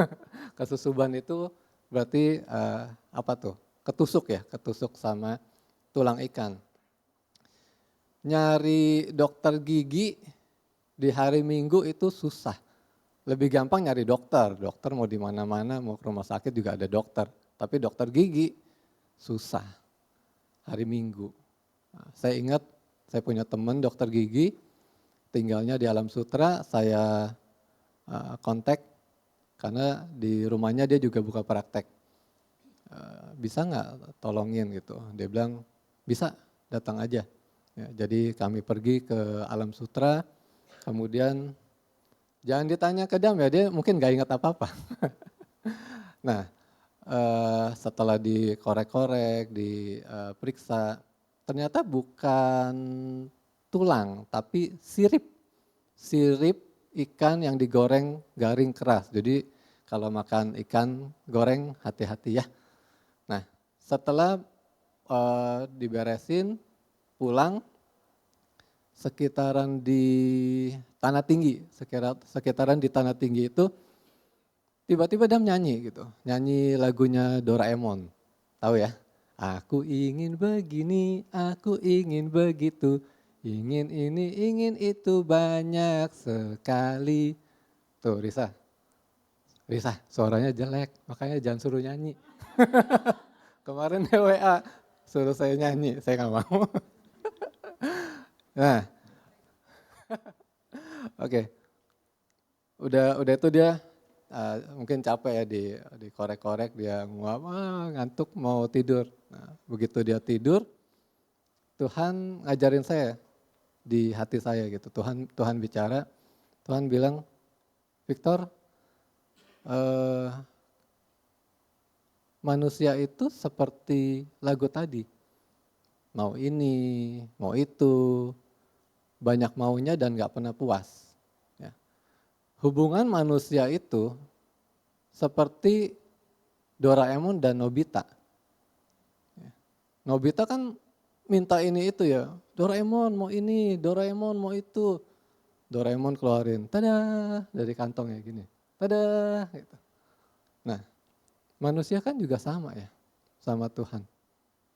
Kesusuban itu berarti apa tuh? Ketusuk ya, ketusuk sama tulang ikan. Nyari dokter gigi di hari Minggu itu susah. Lebih gampang nyari dokter. Dokter mau di mana-mana, mau ke rumah sakit juga ada dokter. Tapi dokter gigi susah. Hari Minggu. Nah, saya ingat saya punya teman dokter gigi, tinggalnya di Alam Sutra, saya kontak karena di rumahnya dia juga buka praktek. Bisa nggak tolongin gitu? Dia bilang bisa, datang aja. Ya, jadi kami pergi ke Alam Sutra, kemudian jangan ditanya ke Dam ya, dia mungkin nggak ingat apa-apa. Nah, setelah dikorek-korek, diperiksa, ternyata bukan tulang, tapi sirip ikan yang digoreng garing keras. Jadi kalau makan ikan goreng hati-hati ya. Nah, setelah diberesin, pulang, sekitaran di Tanah Tinggi, sekitaran di Tanah Tinggi itu tiba-tiba Dam nyanyi gitu, nyanyi lagunya Doraemon, tahu ya? Aku ingin begini, aku ingin begitu, ingin ini, ingin itu banyak sekali. Tuh Risa, suaranya jelek, makanya jangan suruh nyanyi. Kemarin dia WA, suruh saya nyanyi, saya nggak mau. Nah, Oke, udah itu dia mungkin capek ya dikorek-korek, dia nguap, ngantuk mau tidur. Nah, begitu dia tidur, Tuhan ngajarin saya di hati saya gitu. Tuhan bicara, Tuhan bilang, Victor, manusia itu seperti lagu tadi. Mau ini, mau itu, banyak maunya dan gak pernah puas. Ya. Hubungan manusia itu seperti Doraemon dan Nobita. Ya. Nobita kan minta ini itu ya, Doraemon mau ini, Doraemon mau itu. Doraemon keluarin, tada, dari kantongnya gini, tada, gitu. Nah, manusia kan juga sama ya, sama Tuhan.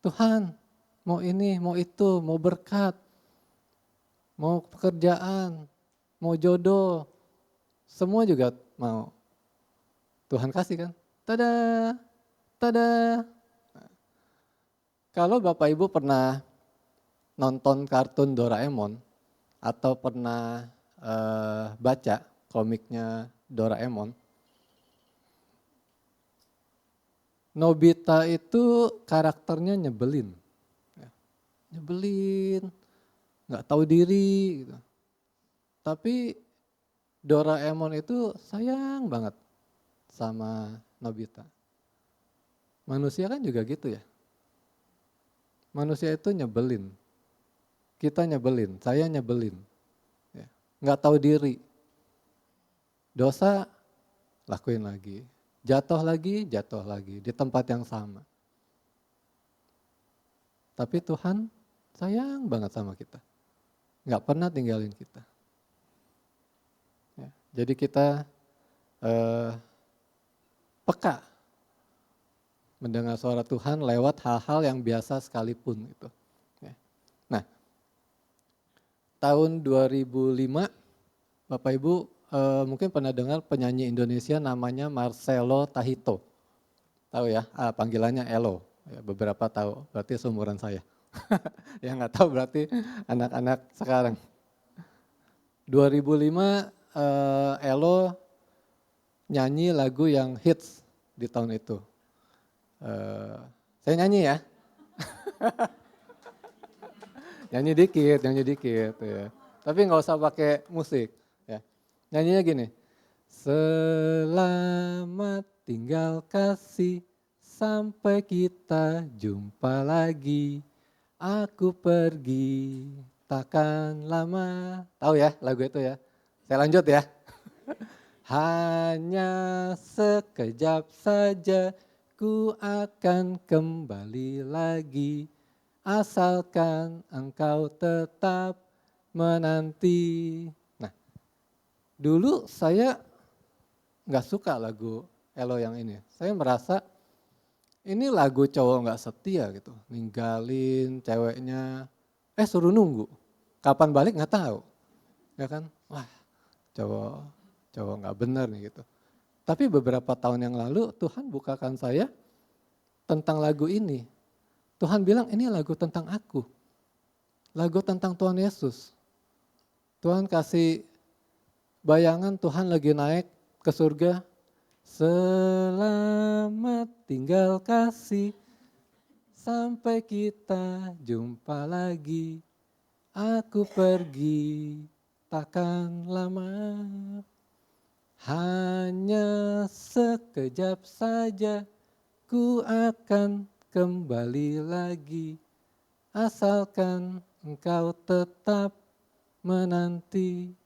Tuhan, mau ini, mau itu, mau berkat, mau pekerjaan, mau jodoh, semua juga mau. Tuhan kasih kan, tada, tada. Nah, kalau Bapak Ibu pernah nonton kartun Doraemon atau pernah baca komiknya Doraemon, Nobita itu karakternya nyebelin, ya. Nyebelin, nggak tahu diri, gitu. Tapi Doraemon itu sayang banget sama Nobita. Manusia kan juga gitu ya. Manusia itu nyebelin, kita nyebelin, saya nyebelin, ya. Nggak tahu diri, dosa lakuin lagi, jatuh lagi di tempat yang sama. Tapi Tuhan sayang banget sama kita, nggak pernah tinggalin kita. Ya, jadi kita peka mendengar suara Tuhan lewat hal-hal yang biasa sekalipun gitu. Ya. Nah, tahun 2005 Bapak Ibu mungkin pernah dengar penyanyi Indonesia namanya Marcelo Tahito. Tahu ya, panggilannya Elo. Ya, beberapa tahu, berarti seumuran saya. Yang nggak tahu berarti anak-anak sekarang. 2005 Elo nyanyi lagu yang hits di tahun itu. Saya nyanyi ya. nyanyi dikit ya. Tapi nggak usah pakai musik. Ya. Nyanyinya gini. Selamat tinggal kasih, sampai kita jumpa lagi. Aku pergi, takkan lama. Tahu ya lagu itu ya? Saya lanjut ya. Hanya sekejap saja ku akan kembali lagi. Asalkan engkau tetap menanti. Nah, dulu saya nggak suka lagu Elo yang ini. Saya merasa ini lagu cowok nggak setia gitu, ninggalin ceweknya, suruh nunggu, kapan balik nggak tahu, ya kan? Wah, cowok nggak benar nih gitu. Tapi beberapa tahun yang lalu Tuhan bukakan saya tentang lagu ini. Tuhan bilang ini lagu tentang aku, lagu tentang Tuhan Yesus. Tuhan kasih bayangan Tuhan lagi naik ke surga, selamat tinggal kasih, sampai kita jumpa lagi. Aku pergi, takkan lama. Hanya sekejap saja, ku akan kembali lagi. Asalkan engkau tetap menanti.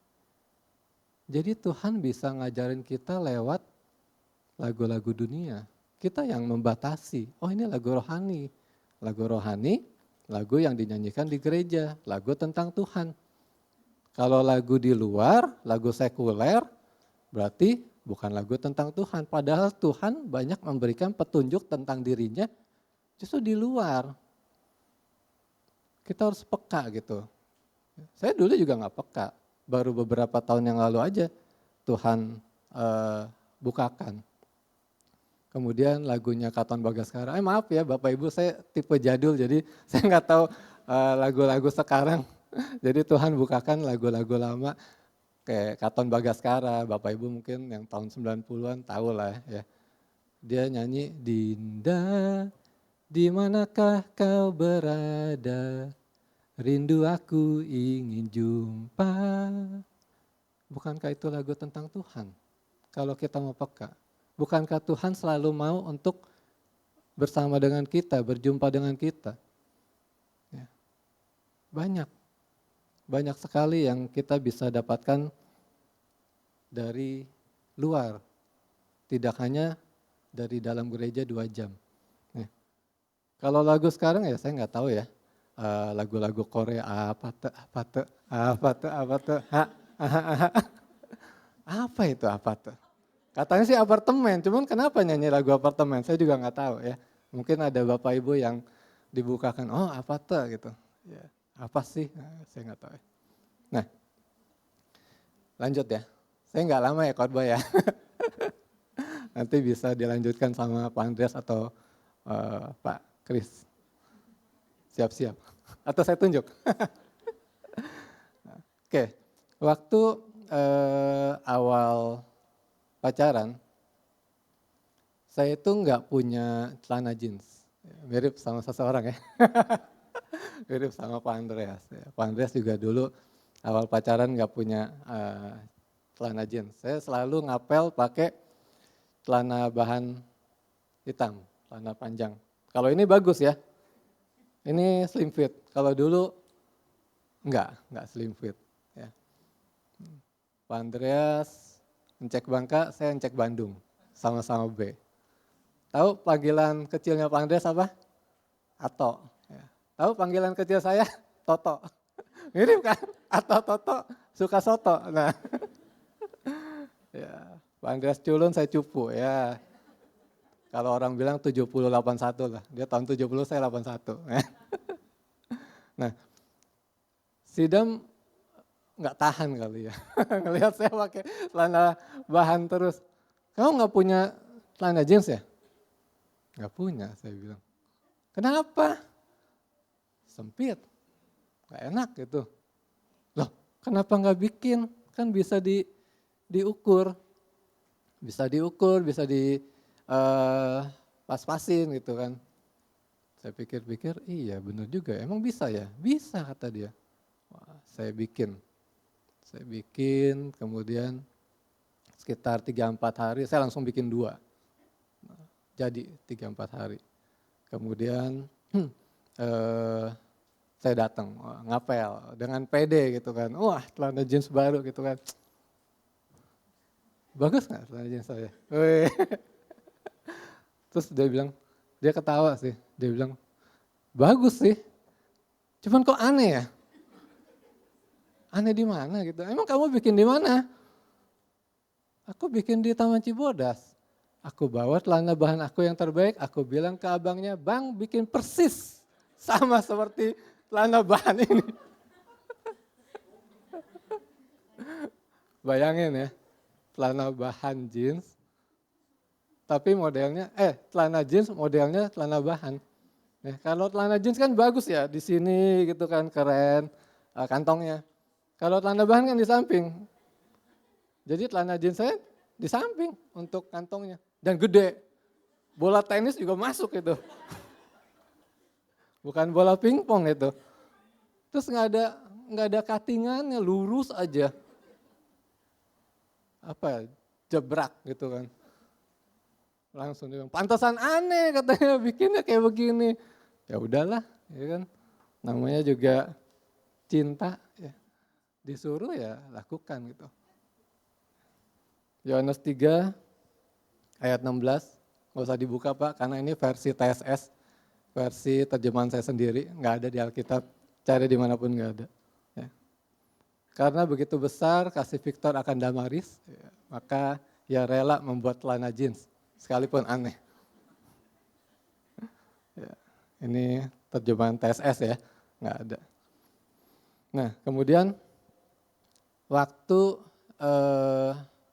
Jadi Tuhan bisa ngajarin kita lewat lagu-lagu dunia. Kita yang membatasi, oh ini lagu rohani. Lagu rohani, lagu yang dinyanyikan di gereja, lagu tentang Tuhan. Kalau lagu di luar, lagu sekuler, berarti bukan lagu tentang Tuhan. Padahal Tuhan banyak memberikan petunjuk tentang dirinya justru di luar. Kita harus peka gitu. Saya dulu juga gak peka. Baru beberapa tahun yang lalu aja Tuhan bukakan. Kemudian lagunya Katon Bagaskara. Maaf ya Bapak Ibu, saya tipe jadul jadi saya nggak tahu lagu-lagu sekarang. Jadi Tuhan bukakan lagu-lagu lama. kayak Katon Bagaskara, Bapak Ibu mungkin yang tahun 90-an tahu lah ya. Dia nyanyi, Dinda, di manakah kau berada? Rindu aku ingin jumpa. Bukankah itu lagu tentang Tuhan? Kalau kita mau peka. Bukankah Tuhan selalu mau untuk bersama dengan kita, berjumpa dengan kita? Ya. Banyak sekali yang kita bisa dapatkan dari luar. Tidak hanya dari dalam gereja 2 jam. Ya. Kalau lagu sekarang ya saya nggak tahu ya. Lagu-lagu Korea apa tuh, apa itu apa tuh? Katanya sih apartemen, cuman kenapa nyanyi lagu apartemen? Saya juga nggak tahu ya. Mungkin ada Bapak Ibu yang dibukakan, oh apa tuh gitu. Ya, apa sih? Nah, saya nggak tahu. Nah, lanjut ya. Saya nggak lama ya khotbah ya. Nanti bisa dilanjutkan sama Pak Andreas atau Pak Kris. Siap-siap. Atau saya tunjuk. Oke, waktu awal pacaran, saya itu nggak punya celana jeans. Mirip sama seseorang ya. Mirip sama Pak Andreas. Pak Andreas juga dulu awal pacaran nggak punya celana jeans. Saya selalu ngapel pakai celana bahan hitam, celana panjang. Kalau ini bagus ya. Ini slim fit. Kalau dulu enggak slim fit. Ya. Pak Andreas ngecek Bangka, saya ngecek Bandung. Sama-sama B. Tahu panggilan kecilnya Pak Andreas apa? Ato. Ya. Tahu panggilan kecil saya? Toto. Mirip kan? Ato, Toto, suka soto. Nah, ya. Pak Andreas culun, saya cupu. Ya. Kalau orang bilang 70-81 lah. Dia tahun 70, saya 81. Nah, Sidam nggak tahan kali ya. Ngelihat saya pakai celana bahan terus. Kamu nggak punya celana jeans ya? Nggak punya, saya bilang. Kenapa? Sempit, nggak enak gitu. Loh, kenapa nggak bikin? Kan bisa diukur. Bisa diukur, bisa pas-pasin gitu kan. Saya pikir-pikir, iya benar juga, emang bisa ya? Bisa kata dia. Wah, saya bikin, kemudian sekitar 3-4 hari, saya langsung bikin 2. Jadi 3-4 hari. Kemudian saya datang, ngapel dengan PD gitu kan. Wah, celana jeans baru gitu kan. Bagus nggak celana jeans saya? Terus dia ketawa sih, dia bilang, bagus sih, cuman kok aneh ya? Aneh di mana gitu, emang kamu bikin di mana? Aku bikin di Taman Cibodas. Aku bawa celana bahan aku yang terbaik, aku bilang ke abangnya, bang bikin persis sama seperti celana bahan ini. Bayangin ya, celana bahan jeans, tapi modelnya, celana jeans modelnya celana bahan. Ya, kalau celana jeans kan bagus ya, di sini gitu kan keren kantongnya. Kalau celana bahan kan di samping. Jadi celana jeans saya di samping untuk kantongnya dan gede. Bola tenis juga masuk itu. Bukan bola pingpong itu. Terus nggak ada cuttingannya, lurus aja. Apa? Jebrak gitu kan. Langsung dia bilang, pantasan aneh katanya bikinnya kayak begini. Ya udahlah, ya kan. Namanya juga cinta, ya. Disuruh ya lakukan gitu. Yohanes 3 ayat 16, nggak usah dibuka Pak, karena ini versi TSS, versi terjemahan saya sendiri, nggak ada di Alkitab, cari dimanapun nggak ada. Ya. Karena begitu besar kasih Victor akan Damaris, ya, maka ia rela membuat celana jeans. Sekalipun aneh. Ya, ini terjemahan TSS ya, nggak ada. Nah kemudian waktu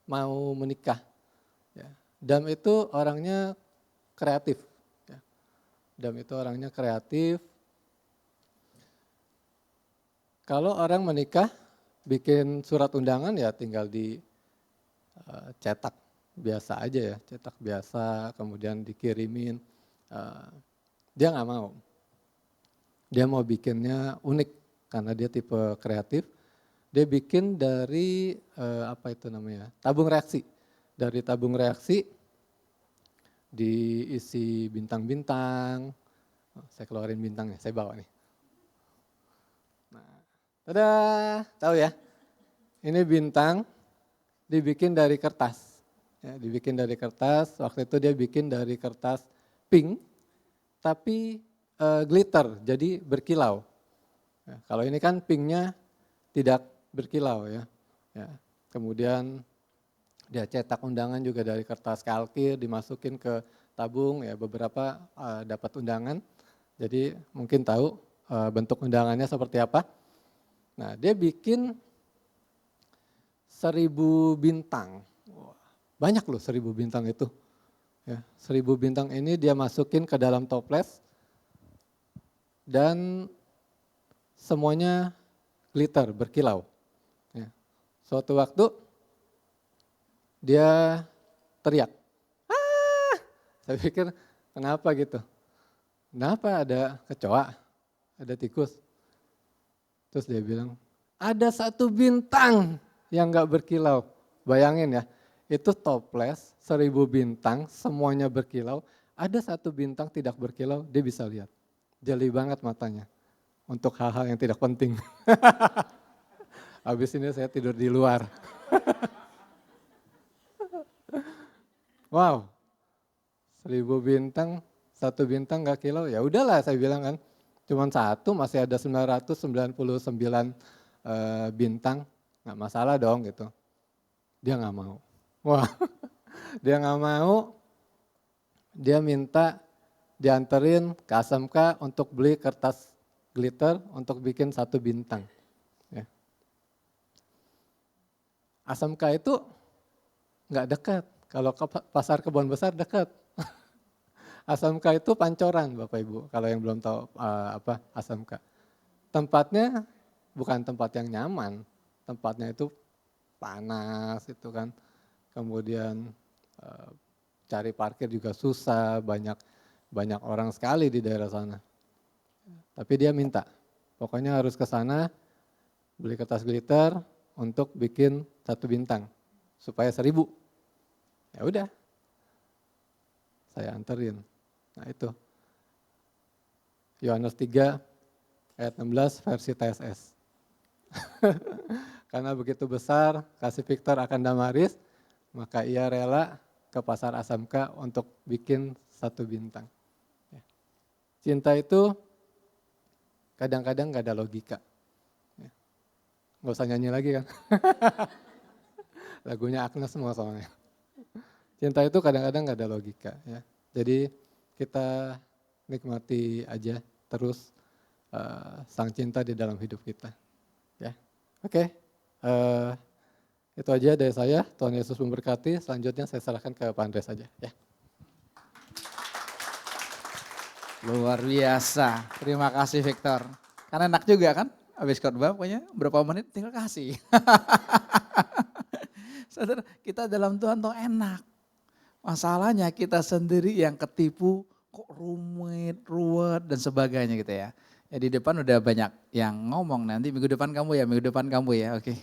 mau menikah, ya, Dam itu orangnya kreatif. Ya. Dam itu orangnya kreatif. Kalau orang menikah bikin surat undangan ya tinggal di cetak biasa aja ya, cetak biasa kemudian dikirimin. Dia nggak mau. Dia mau bikinnya unik karena dia tipe kreatif. Dia bikin dari tabung reaksi. Dari tabung reaksi diisi bintang-bintang. Saya keluarin bintangnya, saya bawa nih. Nah, tada, tahu ya? Ini bintang dibikin dari kertas. Ya, dibikin dari kertas, waktu itu dia bikin dari kertas pink, tapi glitter, jadi berkilau. Ya, kalau ini kan pinknya tidak berkilau ya. Ya. Kemudian dia cetak undangan juga dari kertas kalkir, dimasukin ke tabung, ya beberapa dapat undangan. Jadi mungkin tahu bentuk undangannya seperti apa. Nah dia bikin 1000 bintang. Banyak loh 1000 bintang itu. Ya, 1000 bintang ini dia masukin ke dalam toples dan semuanya glitter, berkilau. Ya. Suatu waktu dia teriak, "Ah!" Saya pikir kenapa gitu? Kenapa ada kecoa, ada tikus? Terus dia bilang, ada 1 bintang yang gak berkilau. Bayangin ya, itu toples 1000 bintang, semuanya berkilau. Ada 1 bintang tidak berkilau, dia bisa lihat. Jeli banget matanya untuk hal-hal yang tidak penting. Habis ini saya tidur di luar. Wow, 1000 bintang, 1 bintang gak kilau, ya udahlah saya bilang kan. Cuman 1 masih ada 999 bintang, gak masalah dong gitu. Dia gak mau. Wah, dia gak mau, dia minta dianterin ke ASMK untuk beli kertas glitter untuk bikin 1 bintang. Ya. ASMK itu gak dekat, kalau ke pasar Kebon Besar dekat. ASMK itu Pancoran Bapak Ibu, kalau yang belum tahu apa ASMK. Tempatnya bukan tempat yang nyaman, tempatnya itu panas itu kan. Kemudian cari parkir juga susah, banyak orang sekali di daerah sana. Tapi dia minta, pokoknya harus ke sana beli kertas glitter untuk bikin 1 bintang supaya 1000. Ya udah, saya anterin. Nah itu, Yohanes 3 ayat 16 versi TSS. Karena begitu besar kasih Victor akan Damaris, maka ia rela ke pasar ASMK untuk bikin 1 bintang. Cinta itu kadang-kadang gak ada logika. Gak usah nyanyi lagi kan. Lagunya Agnes semua soalnya. Cinta itu kadang-kadang gak ada logika. Ya. Jadi kita nikmati aja terus sang cinta di dalam hidup kita. Ya, oke. Itu aja dari saya. Tuhan Yesus memberkati. Selanjutnya saya serahkan ke Pak Andres saja. Ya.
Luar biasa. Terima kasih Victor. Karena enak juga kan? Habis khotbah pokoknya berapa menit tinggal kasih. Saudara, kita dalam Tuhan tuh enak. Masalahnya kita sendiri yang ketipu, kok rumit, ruwet dan sebagainya gitu ya. Ya di depan udah banyak yang ngomong, nanti minggu depan kamu ya, oke.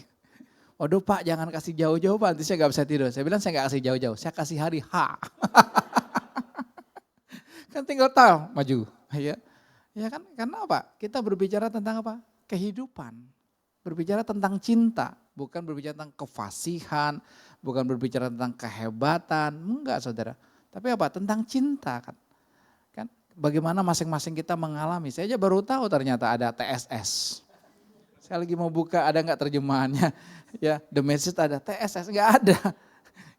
Waduh Pak jangan kasih jauh-jauh Pak, nanti saya gak bisa tidur. Saya bilang saya gak kasih jauh-jauh, saya kasih hari H. Kan tinggal tahu, maju. Ya kan, karena apa? Kita berbicara tentang apa? Kehidupan. Berbicara tentang cinta, bukan berbicara tentang kefasihan, bukan berbicara tentang kehebatan, enggak saudara. Tapi apa? Tentang cinta kan. Kan bagaimana masing-masing kita mengalami. Saya aja baru tahu ternyata ada TSS. Saya lagi mau buka ada enggak terjemahannya. Ya, The Message ada, TSS enggak ada.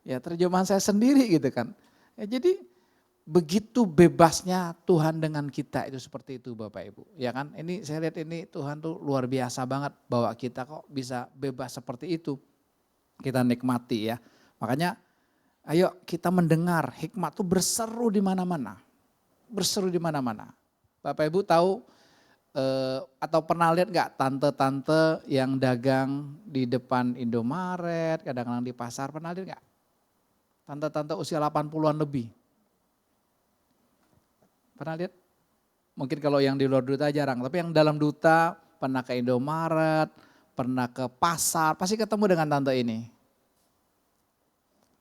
Ya, terjemahan saya sendiri gitu kan. Ya, jadi begitu bebasnya Tuhan dengan kita itu seperti itu Bapak Ibu. Ya kan, ini saya lihat ini Tuhan tuh luar biasa banget bahwa kita kok bisa bebas seperti itu. Kita nikmati ya. Makanya ayo kita mendengar hikmat tuh berseru di mana-mana. Berseru di mana-mana. Bapak Ibu tahu atau pernah lihat nggak tante-tante yang dagang di depan Indomaret, kadang-kadang di pasar, pernah lihat nggak? Tante-tante usia 80-an lebih. Pernah lihat? Mungkin kalau yang di luar duta jarang, tapi yang dalam duta pernah ke Indomaret, pernah ke pasar, pasti ketemu dengan tante ini.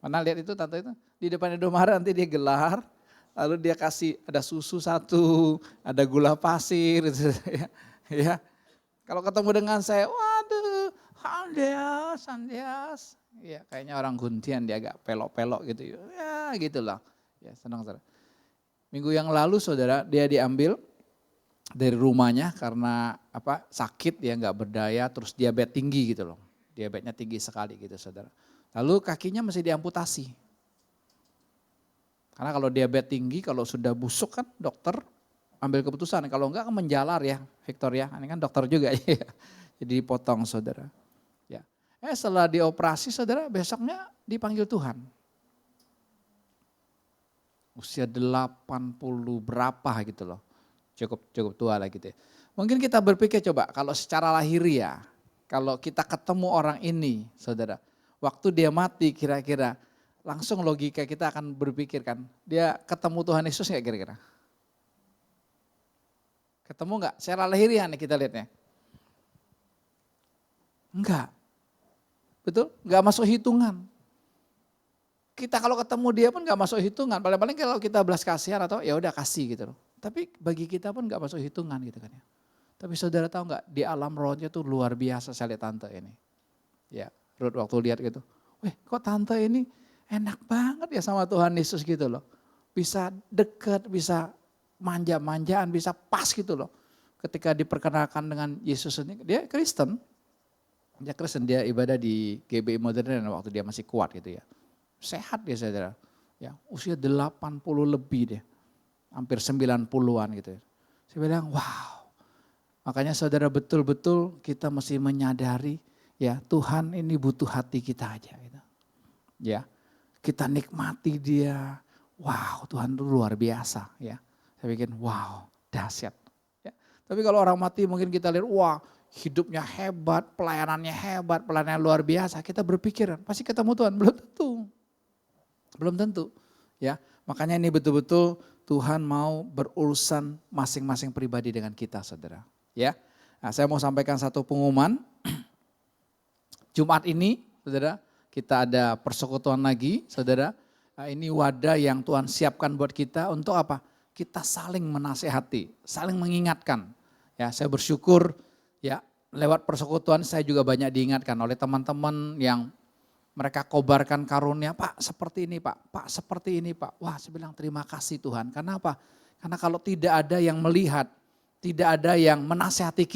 Pernah lihat itu tante itu? Di depan Indomaret nanti dia gelar, lalu dia kasih ada susu satu, ada gula pasir, gitu, ya. Kalau ketemu dengan saya, waduh, Andias. Ya kayaknya orang Guntian, dia agak pelok-pelok gitu. Ya gitulah, ya senang saudara. Minggu yang lalu saudara, dia diambil dari rumahnya karena sakit, dia nggak berdaya, terus diabetes tinggi gitu loh. Diabetesnya tinggi sekali gitu saudara. Lalu kakinya mesti diamputasi. Karena kalau diabetes tinggi, kalau sudah busuk kan dokter ambil keputusan. Kalau enggak kan menjalar ya Victor ya, ini kan dokter juga ya. Jadi dipotong saudara. Ya. Setelah dioperasi saudara, besoknya dipanggil Tuhan. Usia 80 berapa gitu loh. Cukup tua lah gitu ya. Mungkin kita berpikir coba kalau secara lahiriah, kalau kita ketemu orang ini saudara, waktu dia mati kira-kira langsung logika kita akan berpikir kan, dia ketemu Tuhan Yesus nggak kira-kira? Ketemu nggak? Secara lahiriah nih kita lihatnya. Enggak. Betul? Nggak masuk hitungan. Kita kalau ketemu dia pun nggak masuk hitungan. Paling-paling kalau kita belas kasihan atau ya udah kasih gitu loh. Tapi bagi kita pun nggak masuk hitungan gitu kan ya. Tapi saudara tahu nggak, di alam rohnya tuh luar biasa saya lihat tante ini. Ya, Ruth waktu lihat gitu, kok tante ini enak banget ya sama Tuhan Yesus gitu loh. Bisa deket, bisa manja-manjaan, bisa pas gitu loh. Ketika diperkenalkan dengan Yesus ini, dia Kristen. Dia ibadah di GBI Modern waktu dia masih kuat gitu ya. Sehat dia saudara. Ya, usia 80 lebih deh. Hampir 90-an gitu ya. Saya bilang wow. Makanya saudara betul-betul kita mesti menyadari ya Tuhan ini butuh hati kita aja gitu. Ya. Kita nikmati dia, wow Tuhan itu luar biasa ya. Saya bikin wow dahsyat. Ya. Tapi kalau orang mati mungkin kita lihat wah hidupnya hebat, pelayanannya luar biasa. Kita berpikir pasti ketemu Tuhan, belum tentu. Ya, makanya ini betul-betul Tuhan mau berurusan masing-masing pribadi dengan kita saudara. Ya, nah, saya mau sampaikan satu pengumuman. Jumat ini saudara, kita ada persekutuan lagi, saudara. Nah, ini wadah yang Tuhan siapkan buat kita untuk apa? Kita saling menasehati, saling mengingatkan. Ya, saya bersyukur ya lewat persekutuan saya juga banyak diingatkan oleh teman-teman yang mereka kobarkan karunia, Pak seperti ini Pak seperti ini Pak. Wah saya bilang terima kasih Tuhan, karena apa? Karena kalau tidak ada yang melihat, tidak ada yang menasehati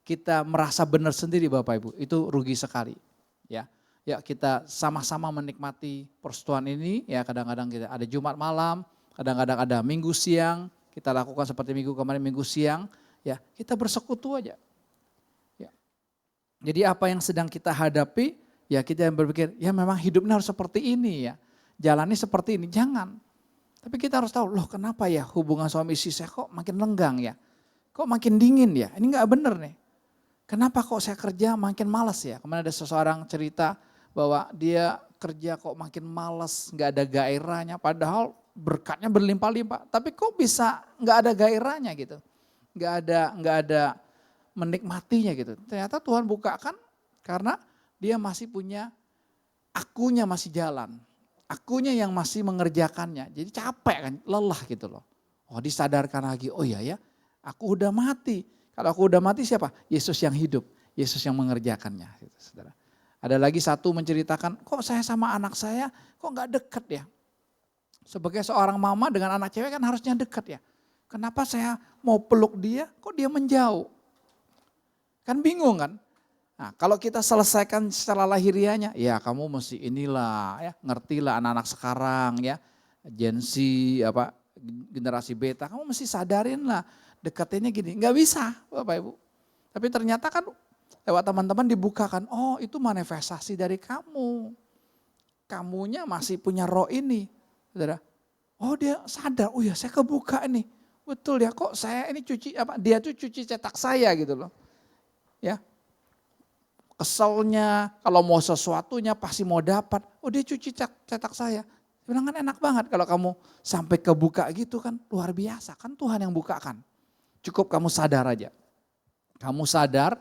kita merasa benar sendiri Bapak Ibu, itu rugi sekali. Ya. Ya kita sama-sama menikmati persekutuan ini, ya kadang-kadang kita ada Jumat malam, kadang-kadang ada Minggu siang, kita lakukan seperti minggu kemarin Minggu siang, ya kita bersekutu aja. Ya. Jadi apa yang sedang kita hadapi, ya kita yang berpikir, ya memang hidupnya harus seperti ini ya, jalani seperti ini, jangan. Tapi kita harus tahu, loh kenapa ya hubungan suami istri saya kok makin lenggang ya, kok makin dingin ya, ini gak bener nih. Kenapa kok saya kerja makin malas ya, kemarin ada seseorang cerita, bahwa dia kerja kok makin malas, gak ada gairahnya, padahal berkatnya berlimpah-limpah. Tapi kok bisa gak ada gairahnya gitu, gak ada menikmatinya gitu. Ternyata Tuhan bukakan karena dia masih punya, akunya masih jalan, akunya yang masih mengerjakannya. Jadi capek kan, lelah gitu loh. Oh disadarkan lagi, oh iya ya, aku udah mati. Kalau aku udah mati siapa? Yesus yang hidup, Yesus yang mengerjakannya gitu, saudara. Ada lagi satu menceritakan, kok saya sama anak saya kok gak deket ya. Sebagai seorang mama dengan anak cewek kan harusnya deket ya. Kenapa saya mau peluk dia, kok dia menjauh. Kan bingung kan. Nah kalau kita selesaikan secara lahiriahnya, ya kamu mesti inilah ya, ngertilah anak-anak sekarang ya. Gen Z, generasi beta, kamu mesti sadarin lah deketinnya gini. Gak bisa Bapak Ibu. Tapi ternyata kan lewat teman-teman dibukakan, oh itu manifestasi dari kamu. Kamunya masih punya roh ini. Saudara. Oh dia sadar, oh ya saya kebuka nih. betul ya kok saya ini cuci apa dia tuh cuci cetak saya gitu loh. Ya. Keselnya kalau mau sesuatunya pasti mau dapat. Oh dia cuci cetak saya. Dia bilang kan enak banget kalau kamu sampai kebuka gitu kan luar biasa kan Tuhan yang bukakan. Cukup kamu sadar aja. Kamu sadar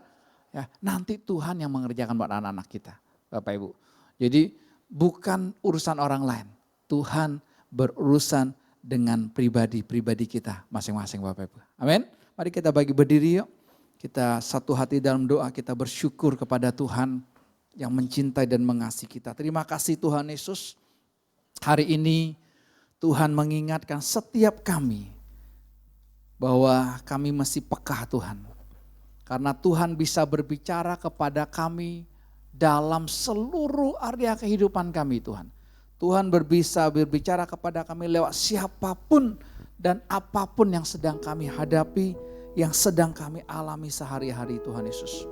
ya nanti Tuhan yang mengerjakan buat anak-anak kita Bapak Ibu. Jadi bukan urusan orang lain. Tuhan berurusan dengan pribadi-pribadi kita masing-masing Bapak Ibu. Amin. Mari kita bagi berdiri yuk. Kita satu hati dalam doa, kita bersyukur kepada Tuhan yang mencintai dan mengasihi kita. Terima kasih Tuhan Yesus. Hari ini Tuhan mengingatkan setiap kami bahwa kami mesti peka Tuhan. Karena Tuhan bisa berbicara kepada kami dalam seluruh area kehidupan kami Tuhan. Tuhan bisa berbicara kepada kami lewat siapapun dan apapun yang sedang kami hadapi, yang sedang kami alami sehari-hari Tuhan Yesus.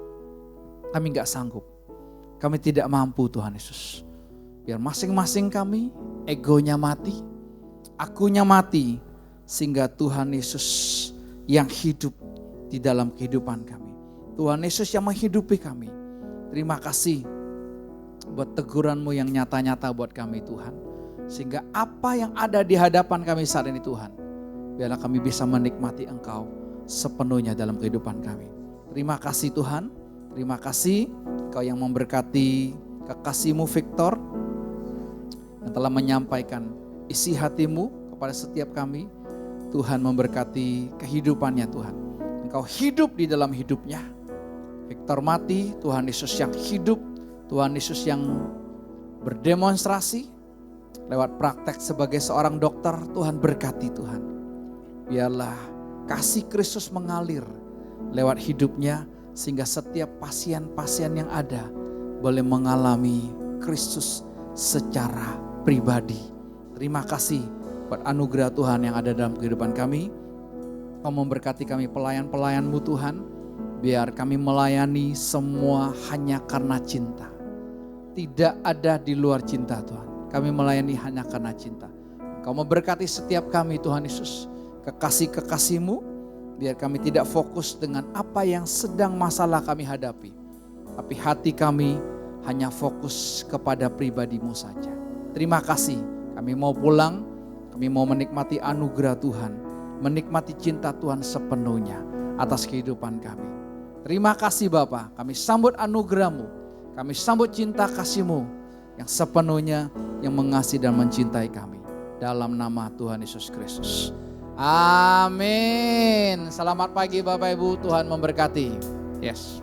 Kami gak sanggup, kami tidak mampu Tuhan Yesus. Biar masing-masing kami egonya mati, akunya mati, sehingga Tuhan Yesus yang hidup di dalam kehidupan kami. Tuhan Yesus yang menghidupi kami. Terima kasih buat teguran-Mu yang nyata-nyata buat kami Tuhan. Sehingga apa yang ada di hadapan kami saat ini Tuhan, biarlah kami bisa menikmati Engkau sepenuhnya dalam kehidupan kami. Terima kasih Tuhan, terima kasih Engkau yang memberkati kekasih-Mu Victor yang telah menyampaikan isi hati-Mu kepada setiap kami. Tuhan memberkati kehidupannya Tuhan. Engkau hidup di dalam hidupnya. Victor mati, Tuhan Yesus yang hidup, Tuhan Yesus yang berdemonstrasi lewat praktek sebagai seorang dokter. Tuhan berkati Tuhan. Biarlah kasih Kristus mengalir lewat hidupnya sehingga setiap pasien-pasien yang ada boleh mengalami Kristus secara pribadi. Terima kasih buat anugerah Tuhan yang ada dalam kehidupan kami. Kau memberkati kami pelayan-pelayan-Mu Tuhan. Biar kami melayani semua hanya karena cinta. Tidak ada di luar cinta Tuhan. Kami melayani hanya karena cinta. Kau memberkati setiap kami Tuhan Yesus. Kekasih-kekasih-Mu. Biar kami tidak fokus dengan apa yang sedang masalah kami hadapi. Tapi hati kami hanya fokus kepada pribadi-Mu saja. Terima kasih. Kami mau pulang. Kami mau menikmati anugerah Tuhan. Menikmati cinta Tuhan sepenuhnya atas kehidupan kami. Terima kasih Bapa, kami sambut anugerah-Mu, kami sambut cinta kasih-Mu yang sepenuhnya yang mengasihi dan mencintai kami. Dalam nama Tuhan Yesus Kristus. Amin. Selamat pagi Bapak Ibu, Tuhan memberkati. Yes.